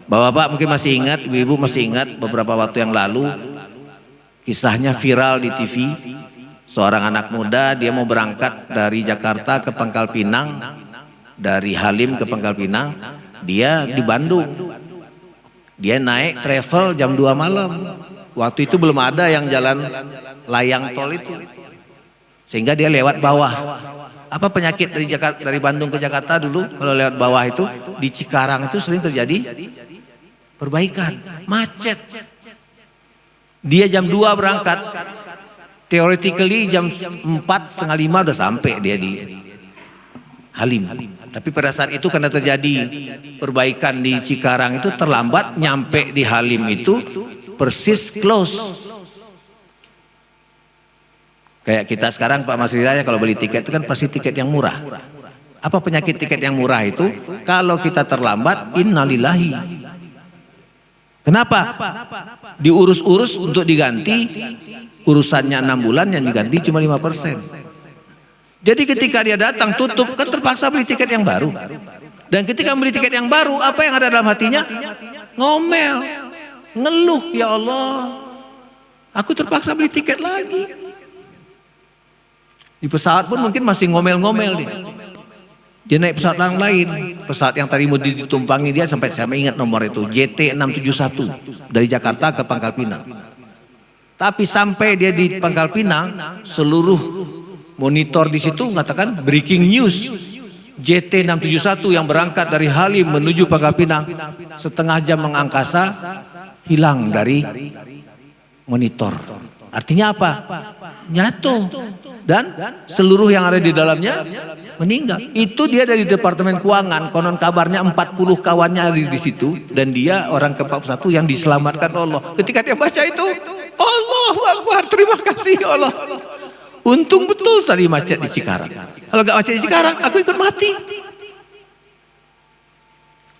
Bapak-bapak mungkin masih ingat, ibu-ibu masih ingat beberapa waktu yang lalu kisahnya viral di TV. Seorang anak muda, dia mau berangkat dari Jakarta ke Pangkal Pinang, dari Halim ke Pangkal Pinang, dia di Bandung. Dia naik travel jam 2 malam. Waktu itu belum ada yang jalan layang tol itu. Sehingga dia lewat bawah. Apa penyakit dari Bandung ke Jakarta dulu? Kalau lewat bawah itu, di Cikarang itu sering terjadi perbaikan, macet. Dia jam 2 berangkat. Theoretically jam 4:30 udah sampai dia di Halim. Tapi pada saat itu karena terjadi perbaikan di Cikarang itu terlambat, nyampe di Halim itu persis close. Kayak kita sekarang Pak Mas Rizaya kalau beli tiket itu kan pasti tiket yang murah. Apa penyakit tiket yang murah itu? Kalau kita terlambat, innalillahi. Kenapa? Diurus-urus untuk diganti, urusannya 6 bulan yang diganti cuma 5%. Jadi ketika dia datang tutup, kan terpaksa beli tiket yang baru. Dan ketika beli tiket yang baru, apa yang ada dalam hatinya? Ngomel, ngeluh, ya Allah, aku terpaksa beli tiket lagi. Di pesawat pun mungkin masih ngomel-ngomel dia. Dia naik pesawat yang lain, pesawat yang tadi mau ditumpangi dia sampai saya ingat nomor itu JT671 dari Jakarta ke Pangkal Pinang. Tapi sampai dia di Pangkal Pinang, seluruh monitor di situ mengatakan breaking news. JT671 yang berangkat dari Halim menuju Pangkal Pinang setengah jam mengangkasa hilang dari monitor. Artinya apa? Nyatu. Dan seluruh yang ada di dalamnya meninggal. Itu dia dari Departemen Keuangan, konon kabarnya 40 kawannya ada di situ dan dia orang ke-41 yang diselamatkan Allah. Ketika dia baca itu, Allahu Akbar, terima kasih ya Allah. Untung betul tadi macet di Cikarang. Kalau gak macet di Cikarang, aku ikut mati.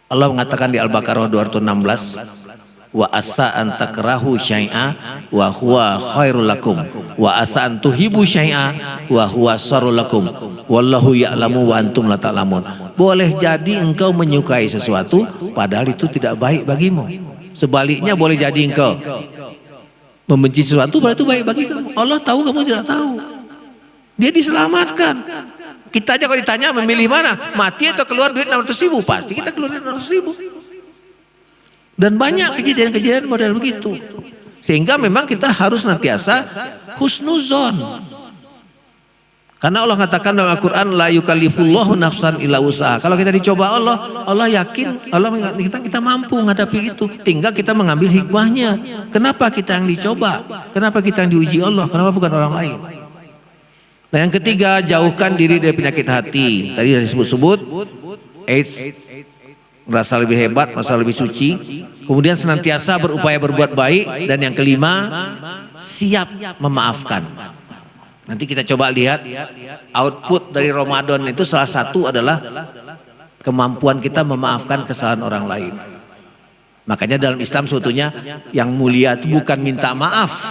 Allah mengatakan di Al-Baqarah 216, wa asa an takrahu syai'a wa huwa khairul lakum wa asa an tuhibu syai'a wa huwa syarrul lakum wallahu ya'lamu wa antum la ta'lamun. Boleh jadi engkau menyukai sesuatu padahal itu tidak baik bagimu. Sebaliknya boleh jadi engkau membenci sesuatu padahal itu baik bagi kamu. Allah tahu, kamu tidak tahu. Dia diselamatkan. Kita aja kalau ditanya memilih mana, mati atau keluar duit 600.000, pasti kita keluar 600.000. Dan banyak kejadian-kejadian model begitu. Sehingga memang kita harus nantiasa husnuzon. Karena Allah katakan dalam Al-Quran, la yukallifullahu nafsan illa usaha. Kalau kita dicoba Allah, Allah yakin, Allah kita mampu menghadapi itu. Tinggal kita mengambil hikmahnya. Kenapa kita yang dicoba? Kenapa kita yang diuji Allah? Kenapa bukan orang lain? Nah yang ketiga, jauhkan diri dari penyakit hati. Tadi sudah disebut-sebut, AIDS, merasa lebih hebat, merasa lebih suci. Kemudian senantiasa berupaya berbuat baik. Dan yang kelima, siap memaafkan. Nanti kita coba lihat output dari Ramadan itu salah satu adalah kemampuan kita memaafkan kesalahan orang lain. Makanya dalam Islam sebetulnya yang mulia itu bukan minta maaf,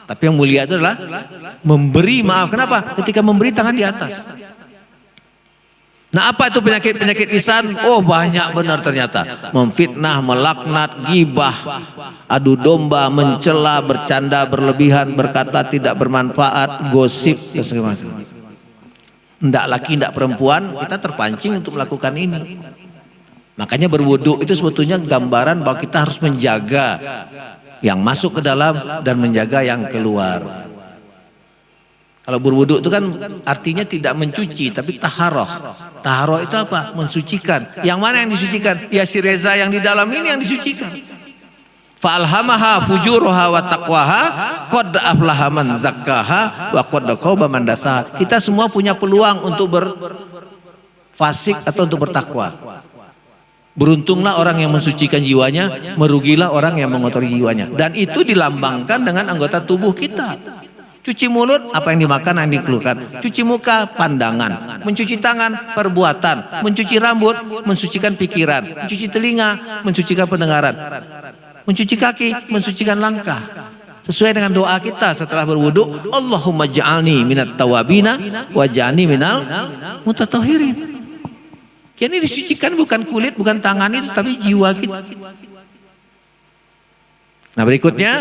tapi yang mulia itu adalah memberi maaf. Kenapa? Ketika memberi tangan di atas. Nah apa itu penyakit-penyakit lisan? Oh banyak benar ternyata. Memfitnah, melaknat, gibah, adu domba, mencela, bercanda berlebihan, berkata tidak bermanfaat, gosip, dan segala macam. Ndak laki, ndak perempuan, kita terpancing untuk melakukan ini. Makanya berwudu itu sebetulnya gambaran bahwa kita harus menjaga yang masuk ke dalam dan menjaga yang keluar. Kalau berwudu itu kan artinya tidak mencuci tapi taharoh. Taharoh itu apa? Mensucikan. Yang mana yang disucikan? Ya si Reza yang di dalam ini yang disucikan. Fa'alhamaha fujuruha wa taqwaha qad aflaha man zakkaha wa qad khaba man dasaha. Kita semua punya peluang untuk berfasik atau untuk bertakwa. Beruntunglah orang yang mensucikan jiwanya, merugilah orang yang mengotori jiwanya. Dan itu dilambangkan dengan anggota tubuh kita. Cuci mulut, apa yang dimakan, yang dikeluarkan. Cuci muka, pandangan. Mencuci tangan, perbuatan. Mencuci rambut, mensucikan pikiran. Mencuci telinga, mensucikan pendengaran. Mencuci kaki, mensucikan langkah. Sesuai dengan doa kita setelah berwudu, Allahumma ja'alni minat tawabina wa ja'alni minal mutatahhirin. Ini disucikan bukan kulit, bukan tangan itu, tapi jiwa kita. Nah berikutnya,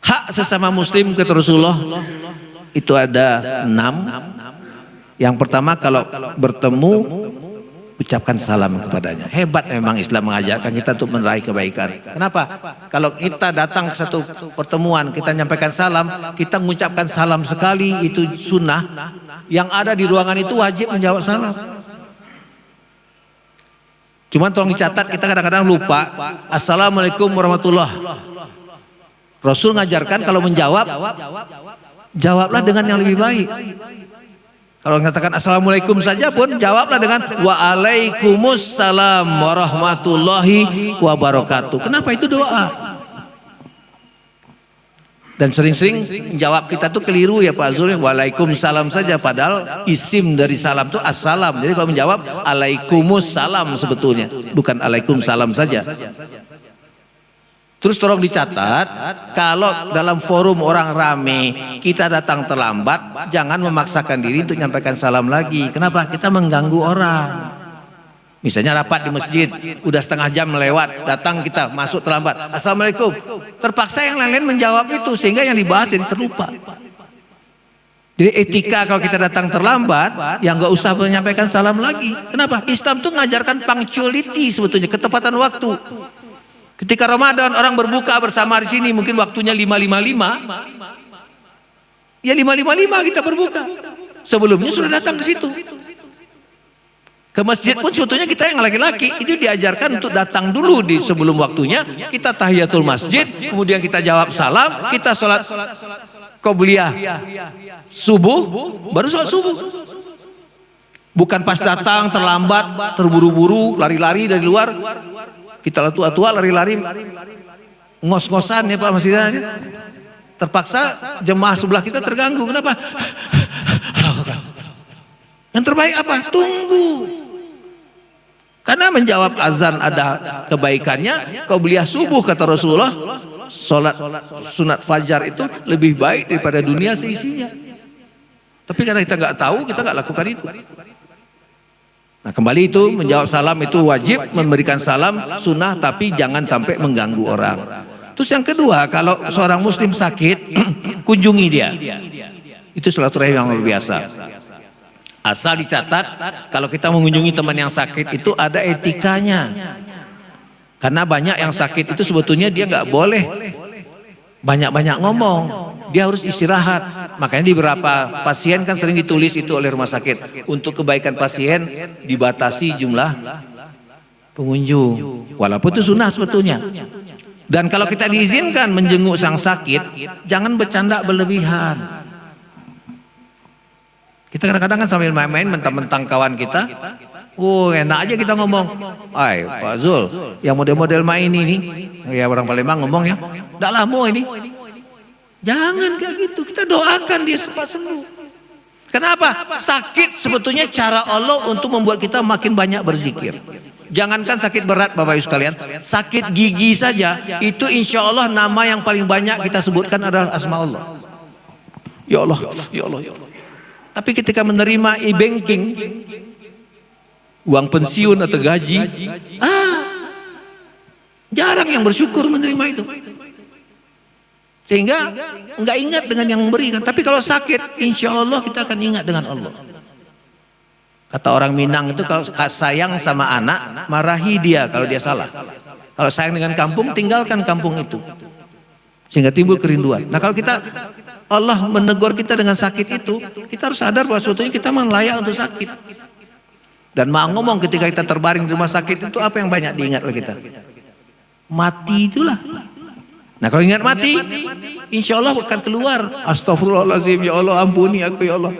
hak sesama muslim kata Rasulullah itu ada 6. Yang pertama kalau bertemu ucapkan salam kepadanya. Hebat memang Islam mengajarkan kita untuk meraih kebaikan. Kenapa? Kalau kita datang ke satu pertemuan, kita menyampaikan salam, kita mengucapkan salam sekali itu sunnah. Yang ada di ruangan itu wajib menjawab salam. Cuman tolong dicatat, kita kadang-kadang lupa. Assalamualaikum warahmatullahi. Rasul ngajarkan kalau menjawab, jawablah dengan yang lebih baik. Kalau mengatakan assalamualaikum saja pun jawablah dengan waalaikumsalam warahmatullahi wabarakatuh. Kenapa itu doa? Dan sering-sering jawab kita tuh keliru ya Pak Zul, waalaikumsalam saja padahal isim dari salam itu assalam. Jadi kalau menjawab alaikumussalam sebetulnya, bukan alaikumsalam saja. Terus tolong dicatat, kalau dalam forum orang rame kita datang terlambat, jangan memaksakan diri untuk menyampaikan salam lagi. Kenapa? Kita mengganggu orang. Misalnya rapat di masjid, udah setengah jam melewat, datang kita masuk terlambat, assalamualaikum. Terpaksa yang lain menjawab itu sehingga yang dibahas jadi terlupa. Jadi etika kalau kita datang terlambat, yang nggak usah menyampaikan salam lagi. Kenapa? Islam tuh ngajarkan punctuality sebetulnya, ketepatan waktu. Ketika Ramadan orang berbuka bersama di sini mungkin waktunya 5.55. Ya 5.55 kita berbuka. Sebelumnya sudah datang ke situ. Ke masjid pun sebetulnya kita yang laki-laki itu diajarkan untuk datang dulu di sebelum waktunya. Kita tahiyatul masjid, kemudian kita jawab salam, kita sholat qobliyah subuh, baru sholat subuh. Bukan pas datang terlambat, terburu-buru, lari-lari dari luar. Kita tua-tua lari-lari, ngos-ngosan ya Pak masjidnya. Terpaksa jemaah sebelah kita terganggu. Kenapa? Yang terbaik apa? Tunggu. Karena menjawab azan ada kebaikannya, qobliyah subuh kata Rasulullah, sholat sunat fajar itu lebih baik daripada dunia seisinya. Tapi karena kita nggak tahu, kita nggak lakukan itu. Nah kembali itu menjawab salam itu wajib, memberikan salam sunnah, tapi jangan sampai mengganggu orang. Terus yang kedua, kalau seorang muslim sakit, kunjungi dia. Itu silaturahim yang luar biasa. Asal dicatat, kalau kita mengunjungi teman yang sakit itu ada etikanya. Karena banyak yang sakit itu sebetulnya dia nggak boleh banyak-banyak ngomong. Dia harus istirahat. Makanya di beberapa pasien kan sering ditulis itu oleh rumah sakit. Untuk kebaikan pasien dibatasi jumlah pengunjung. Walaupun itu sunnah sebetulnya. Dan kalau kita diizinkan menjenguk sang sakit, jangan bercanda berlebihan. Kita kadang-kadang kan sambil main-main mentang-mentang kawan kita. Oh enak aja kita ngomong. Ay Pak Zul, yang model-model main ini, ya orang Palembang ngomong ya, nggak lama ini. Jangan kayak gitu, kita doakan dia cepat sembuh. Kenapa? Sakit sebetulnya cara Allah untuk membuat kita makin banyak berzikir. Jangankan sakit berat Bapak Ibu sekalian, sakit gigi saja, itu insya Allah nama yang paling banyak kita sebutkan adalah asma Allah. Ya Allah, ya Allah, ya Allah. Tapi ketika menerima e-banking, uang pensiun atau gaji, jarang yang bersyukur menerima itu. Sehingga nggak ingat dengan yang memberikan. Tapi kalau sakit, insya Allah kita akan ingat dengan Allah. Kata orang Minang itu kalau sayang sama anak, marahi dia kalau dia salah. Kalau sayang dengan kampung, tinggalkan kampung itu. Sehingga timbul kerinduan. Nah kalau kita Allah menegur kita dengan sakit itu, kita harus sadar bahwa sebetulnya kita memang layak untuk sakit. Dan mau ngomong ketika kita terbaring di rumah sakit itu apa yang banyak diingat oleh kita? Mati itulah. Nah kalau ingat mati, insya Allah akan keluar. Astagfirullahaladzim, ya Allah ampuni aku ya Allah.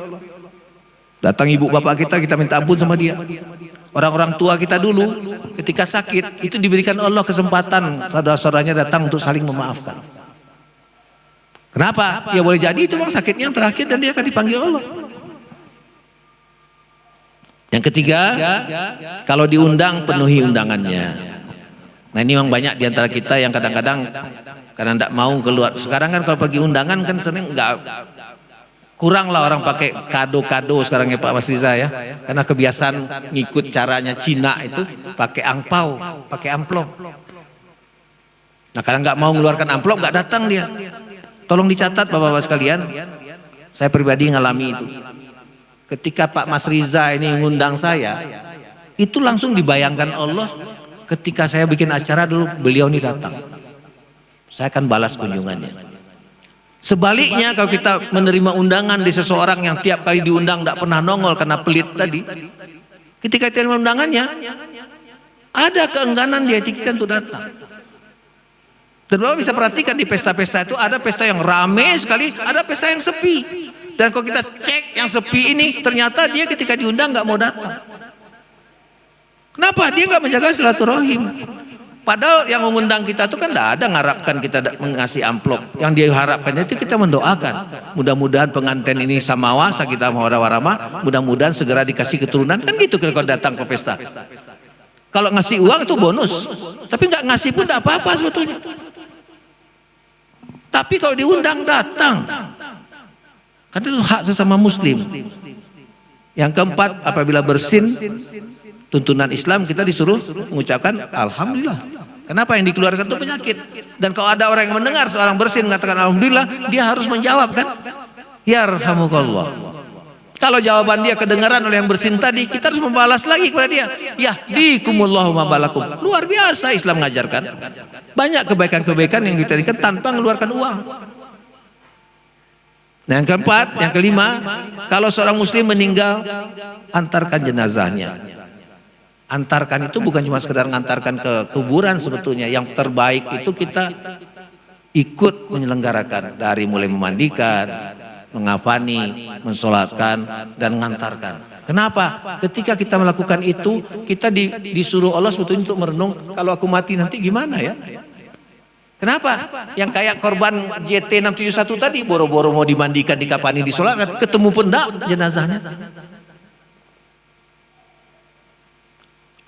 Datang ibu bapak kita minta ampun sama dia. Orang-orang tua kita dulu ketika sakit itu diberikan Allah kesempatan saudara-saudaranya datang untuk saling memaafkan. Kenapa? Ya boleh jadi itu memang sakitnya yang terakhir dan dia akan dipanggil Allah. Yang ketiga, kalau diundang penuhi undangannya. Nah ini memang banyak diantara kita yang kadang-kadang karena tidak mau keluar. Sekarang kan kalau pergi undangan kan sering nggak kurang lah orang pakai kado-kado sekarang ya Pak Mas Riza ya. Karena kebiasaan ngikut caranya Cina itu pakai angpau, pakai amplop. Nah kadang nggak mau mengeluarkan amplop nggak datang dia. Tolong dicatat Bapak-Bapak sekalian, saya pribadi ngalami itu. Ketika Pak Mas Riza ini ngundang saya, itu langsung dibayangkan Allah ketika saya bikin acara dulu beliau ini datang. Saya akan balas kunjungannya. Sebaliknya kalau kita menerima undangan di seseorang yang tiap kali diundang tidak pernah nongol karena pelit tadi, ketika kita menerima undangannya, ada keengganan dia kita untuk datang. Dan Bapak bisa perhatikan di pesta-pesta itu ada pesta yang rame sekali, ada pesta yang sepi. Dan kalau kita cek yang sepi ini, ternyata dia ketika diundang nggak mau datang. Kenapa? Dia nggak menjaga silaturahim. Padahal yang mengundang kita itu kan tidak ada mengharapkan kita mengasih amplop. Yang dia harapkan itu kita mendoakan. Mudah-mudahan pengantin ini samawasa kita warahmah. Mudah-mudahan segera dikasih keturunan. Kan gitu kalau datang ke pesta. Kalau ngasih uang itu bonus. Tapi nggak ngasih pun tidak apa-apa sebetulnya. Tapi kalau diundang datang. Kan itu hak sesama muslim. Yang keempat, apabila bersin tuntunan Islam, kita disuruh mengucapkan alhamdulillah. Kenapa? Yang dikeluarkan itu penyakit. Dan kalau ada orang yang mendengar seorang bersin mengatakan alhamdulillah, dia harus menjawab kan? Yarhamukallah. Kalau jawaban dia kedengaran oleh yang bersin tadi, kita harus membalas lagi kepada dia. Yahdikumullahu ma balakum. Luar biasa Islam mengajarkan. Banyak kebaikan-kebaikan yang kita berikan tanpa mengeluarkan uang. Nah, yang keempat, yang kelima, kalau seorang muslim meninggal, antarkan jenazahnya. Antarkan itu bukan cuma sekedar mengantarkan ke kuburan sebetulnya. Yang terbaik itu kita ikut menyelenggarakan dari mulai memandikan, mengafani, mensolatkan, dan mengantarkan. Kenapa? Ketika kita melakukan itu, kita disuruh Allah sebetulnya untuk merenung, kalau aku mati nanti gimana ya? Kenapa? Yang kayak korban JT 671 tadi, boro-boro mau dimandikan, dikafani, disolatkan, ketemu pun enggak jenazahnya.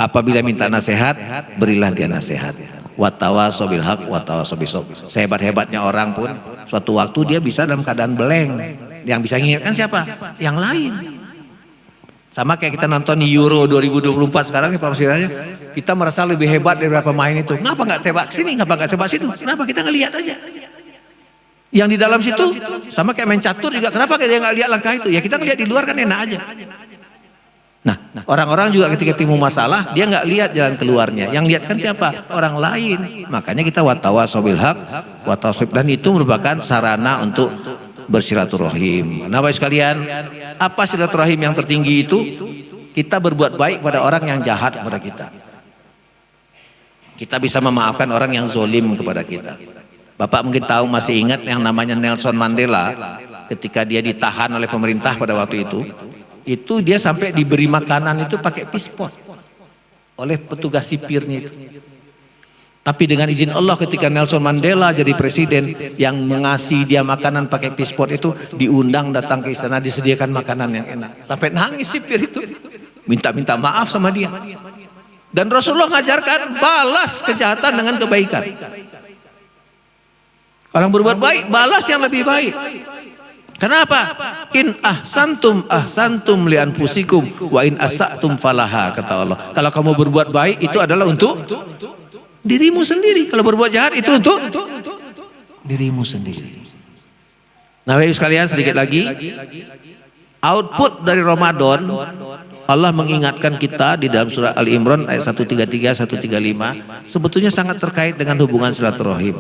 Apabila minta nasihat, berilah dia nasihat. Watawasaw bil haq, watawasaw bis sabr. Sehebat-hebatnya orang pun, suatu waktu dia bisa dalam keadaan blank. Yang bisa mengingatkan siapa? Yang lain. Sama kayak kita nonton di Euro 2024 sekarang ya Pak Presiden, kita merasa lebih hebat daripada pemain itu. Kenapa nggak tebak sini, kenapa nggak tebak situ? Kenapa kita ngelihat aja? Yang di dalam situ sama kayak main catur juga. Kenapa dia nggak lihat langkah itu? Ya kita ngelihat di luar kan enak aja. Nah, orang-orang juga ketika timbul masalah, dia nggak lihat jalan keluarnya. Yang lihat kan siapa? Orang lain. Makanya kita watawasaw bil haq, watawasaw, dan itu merupakan sarana untuk bersilaturahim. Nah, Bapak sekalian, apa silaturahim yang tertinggi itu? Kita berbuat baik pada orang yang jahat kepada kita. Kita bisa memaafkan orang yang zolim kepada kita. Bapak mungkin tahu, masih ingat yang namanya Nelson Mandela, ketika dia ditahan oleh pemerintah pada waktu itu dia sampai diberi makanan itu pakai pispot oleh petugas sipirnya itu. Tapi dengan izin Allah ketika Nelson Mandela jadi presiden, yang mengasih dia makanan pakai pispot itu diundang datang ke istana, disediakan makanan yang enak. Sampai nangis sipir itu, minta maaf sama dia. Dan Rasulullah mengajarkan balas kejahatan dengan kebaikan. Orang berbuat baik, balas yang lebih baik. Kenapa? In ahsantum li anfusikum wa in asatum falaha, kata Allah. Kalau kamu berbuat baik itu adalah untuk dirimu sendiri. Kalau berbuat jahat itu untuk dirimu sendiri. Nah, Bapak sekalian, sedikit lagi. Output dari Ramadan, Allah mengingatkan kita di dalam surah Al-Imran ayat 133 135 sebetulnya sangat terkait dengan hubungan silaturahim.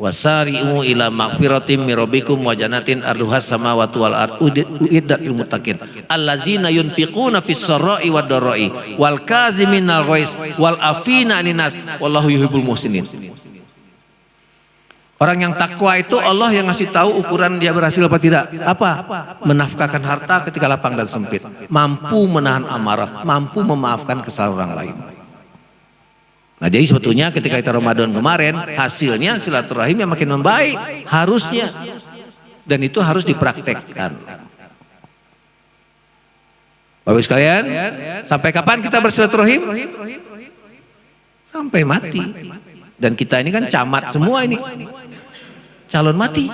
Wasari'u ila maghfiratin min rabbikum wa jannatin arduhas samawati wal ardh uiddat lil muttaqin allazina yunfiquna fis sarai wad darai wal kaziminal ghaiz wal afina 'anil nas wallahu yuhibbul muhsinin. Orang yang takwa itu Allah yang ngasih tahu ukuran dia berhasil apa tidak. Apa? Menafkahkan harta ketika lapang dan sempit, mampu menahan amarah, mampu memaafkan kesalahan orang lain. Nah, jadi sebetulnya ketika kita Ramadan kemarin, hasilnya silaturahim yang makin membaik harusnya, dan itu harus dipraktekkan. Bapak sekalian, sampai kapan kita bersilaturahim? Sampai mati. Dan kita ini kan camat semua ini, calon mati.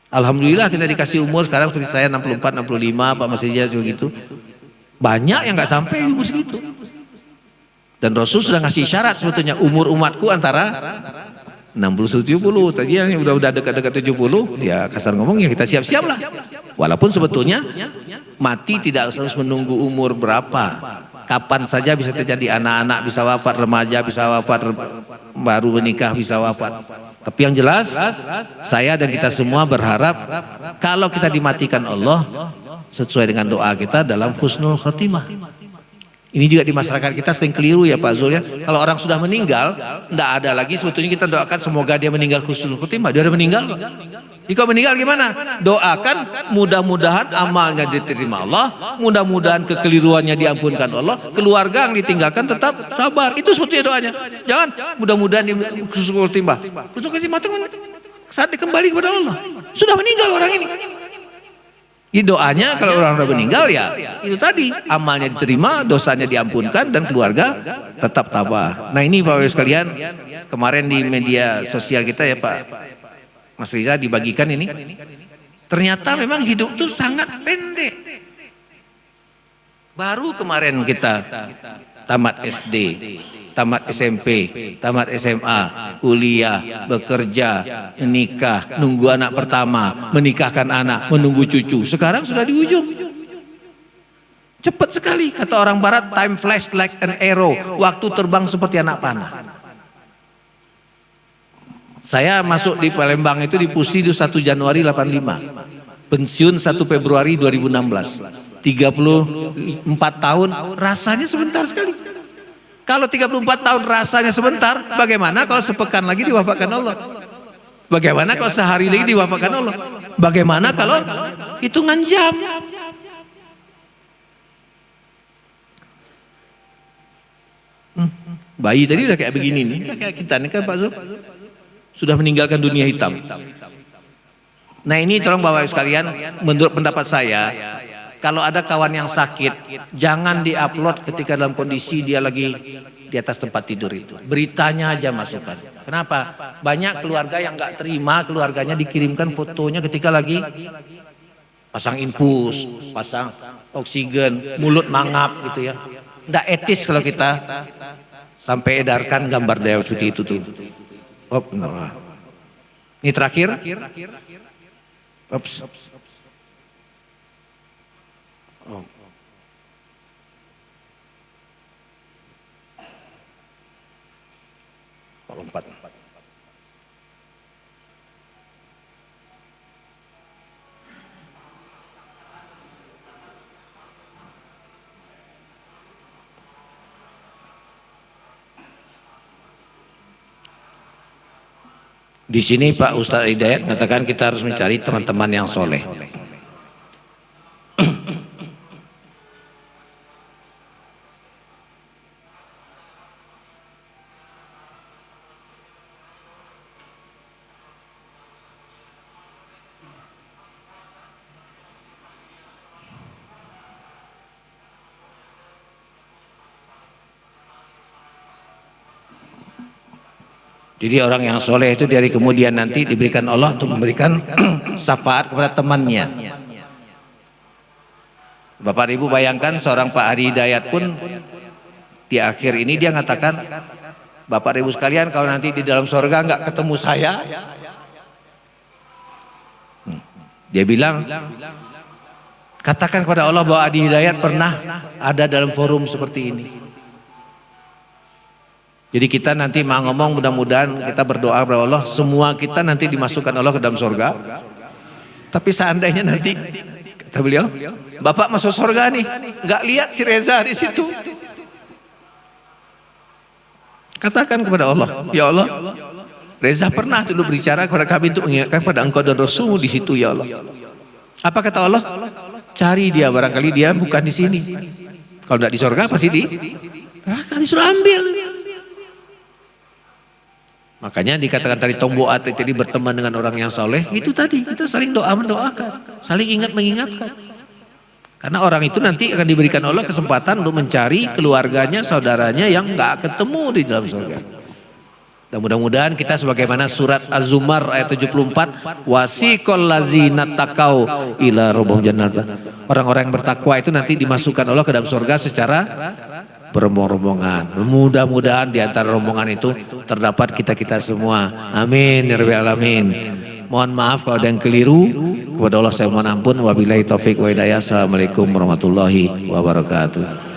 Alhamdulillah kita dikasih umur sekarang seperti saya 64, 65, Pak Mas Ija juga gitu. Banyak yang nggak sampai umur segitu. Dan Rasul sudah ngasih isyarat sebetulnya umur umatku antara 60-70. Tadi yang udah dekat-dekat 70, ya kasar ngomong ya kita siap-siap lah. Walaupun sebetulnya mati tidak harus menunggu umur berapa. Kapan saja bisa terjadi, anak-anak bisa wafat, remaja bisa wafat, baru menikah bisa wafat. Tapi yang jelas saya dan kita semua berharap kalau kita dimatikan Allah sesuai dengan doa kita dalam husnul khotimah. Ini juga di masyarakat kita sering keliru ya Pak Zul ya. Kalau orang sudah meninggal, tidak ada lagi sebetulnya kita doakan semoga dia meninggal husnul khotimah. Dia udah meninggal kok. Jika meninggal gimana? Doakan mudah-mudahan amalnya diterima Allah, mudah-mudahan kekeliruannya diampunkan Allah, keluarga yang ditinggalkan tetap sabar. Itu sebetulnya doanya. Jangan mudah-mudahan khusnul timah. Khusnul timah itu saat dikembali kepada Allah. Sudah meninggal orang ini. Ini doanya kalau orang sudah meninggal ya itu tadi, amalnya diterima, dosanya diampunkan, dan keluarga tetap tabah. Nah ini Bapak Ibu sekalian, kemarin di media sosial kita ya Pak Mas Riza dibagikan ini. Ternyata memang hidup itu sangat pendek. Baru kemarin kita tamat SD, tamat SMP, tamat SMA, kuliah, bekerja, menikah, nunggu anak pertama, menikahkan anak, menunggu cucu. Sekarang sudah di ujung. Cepat sekali, kata orang barat, time flash like an arrow. Waktu terbang seperti anak panah. Saya masuk di Palembang itu di Pusidu 1 Januari 85. Pensiun 1 Februari 2016. 34 tahun, rasanya sebentar sekali. Kalau 34 tahun rasanya sebentar, bagaimana kalau sepekan lagi diwafatkan Allah? Bagaimana kalau sehari lagi diwafatkan Allah? Bagaimana kalau hitungan jam? Bayi tadi udah kayak begini nih, kayak kita nih kan Pak Zul. Sudah meninggalkan dunia hitam. Nah ini tolong Bapak Ibu sekalian, menurut pendapat saya, kalau ada kawan yang sakit, jangan diupload ketika dalam kondisi dia lagi di atas tempat tidur itu. Beritanya aja masukkan. Kenapa? Banyak keluarga yang nggak terima keluarganya dikirimkan fotonya ketika lagi pasang infus, pasang oksigen, mulut mangap gitu ya. Nggak etis kalau kita sampai edarkan gambar dia seperti itu tuh. Oh, no. Ini terakhir. Ops. Oh. Lompat. Di sini Pak Ustadz Hidayat mengatakan kita harus mencari teman-teman yang soleh. Jadi orang yang soleh itu dari kemudian nanti diberikan Allah untuk memberikan syafaat kepada temannya. Bapak Ibu bayangkan seorang Pak Hadi Hidayat pun di akhir ini dia mengatakan, Bapak Ibu sekalian kalau nanti di dalam surga nggak ketemu saya, dia bilang, katakan kepada Allah bahwa Hadi Hidayat pernah ada dalam forum seperti ini. Jadi kita nanti mau ngomong mudah-mudahan kita berdoa kepada Allah semua kita nanti dimasukkan Allah ke dalam surga. Tapi seandainya nanti kata beliau, Bapak masuk surga nih, nggak lihat si Reza di situ. Katakan kepada Allah, ya Allah, Reza pernah dulu berbicara kepada kami untuk mengingatkan kepada Engkau dan Rasul di situ ya Allah. Apa kata Allah? Cari dia, barangkali dia bukan di sini. Kalau tidak di surga pasti di neraka, disuruh ambil. Makanya dikatakan tadi tombol hati tadi berteman dengan orang yang soleh, itu tadi kita saling doa mendoakan, saling ingat mengingatkan. Karena orang itu nanti akan diberikan Allah kesempatan untuk mencari keluarganya, saudaranya yang nggak ketemu di dalam surga. Dan mudah-mudahan kita sebagaimana surat Az-Zumar ayat 74, wasiqal ladzina taqau ila rabbihim jannata. Orang-orang yang bertakwa itu nanti dimasukkan Allah ke dalam surga secara berombong-rombongan. Mudah-mudahan di antara rombongan itu terdapat kita-kita semua. Amin ya rabbal alamin. Mohon maaf kalau ada yang keliru. Kepada Allah saya mohon ampun. Wabillahi taufik wa hidayah. Assalamualaikum warahmatullahi wabarakatuh.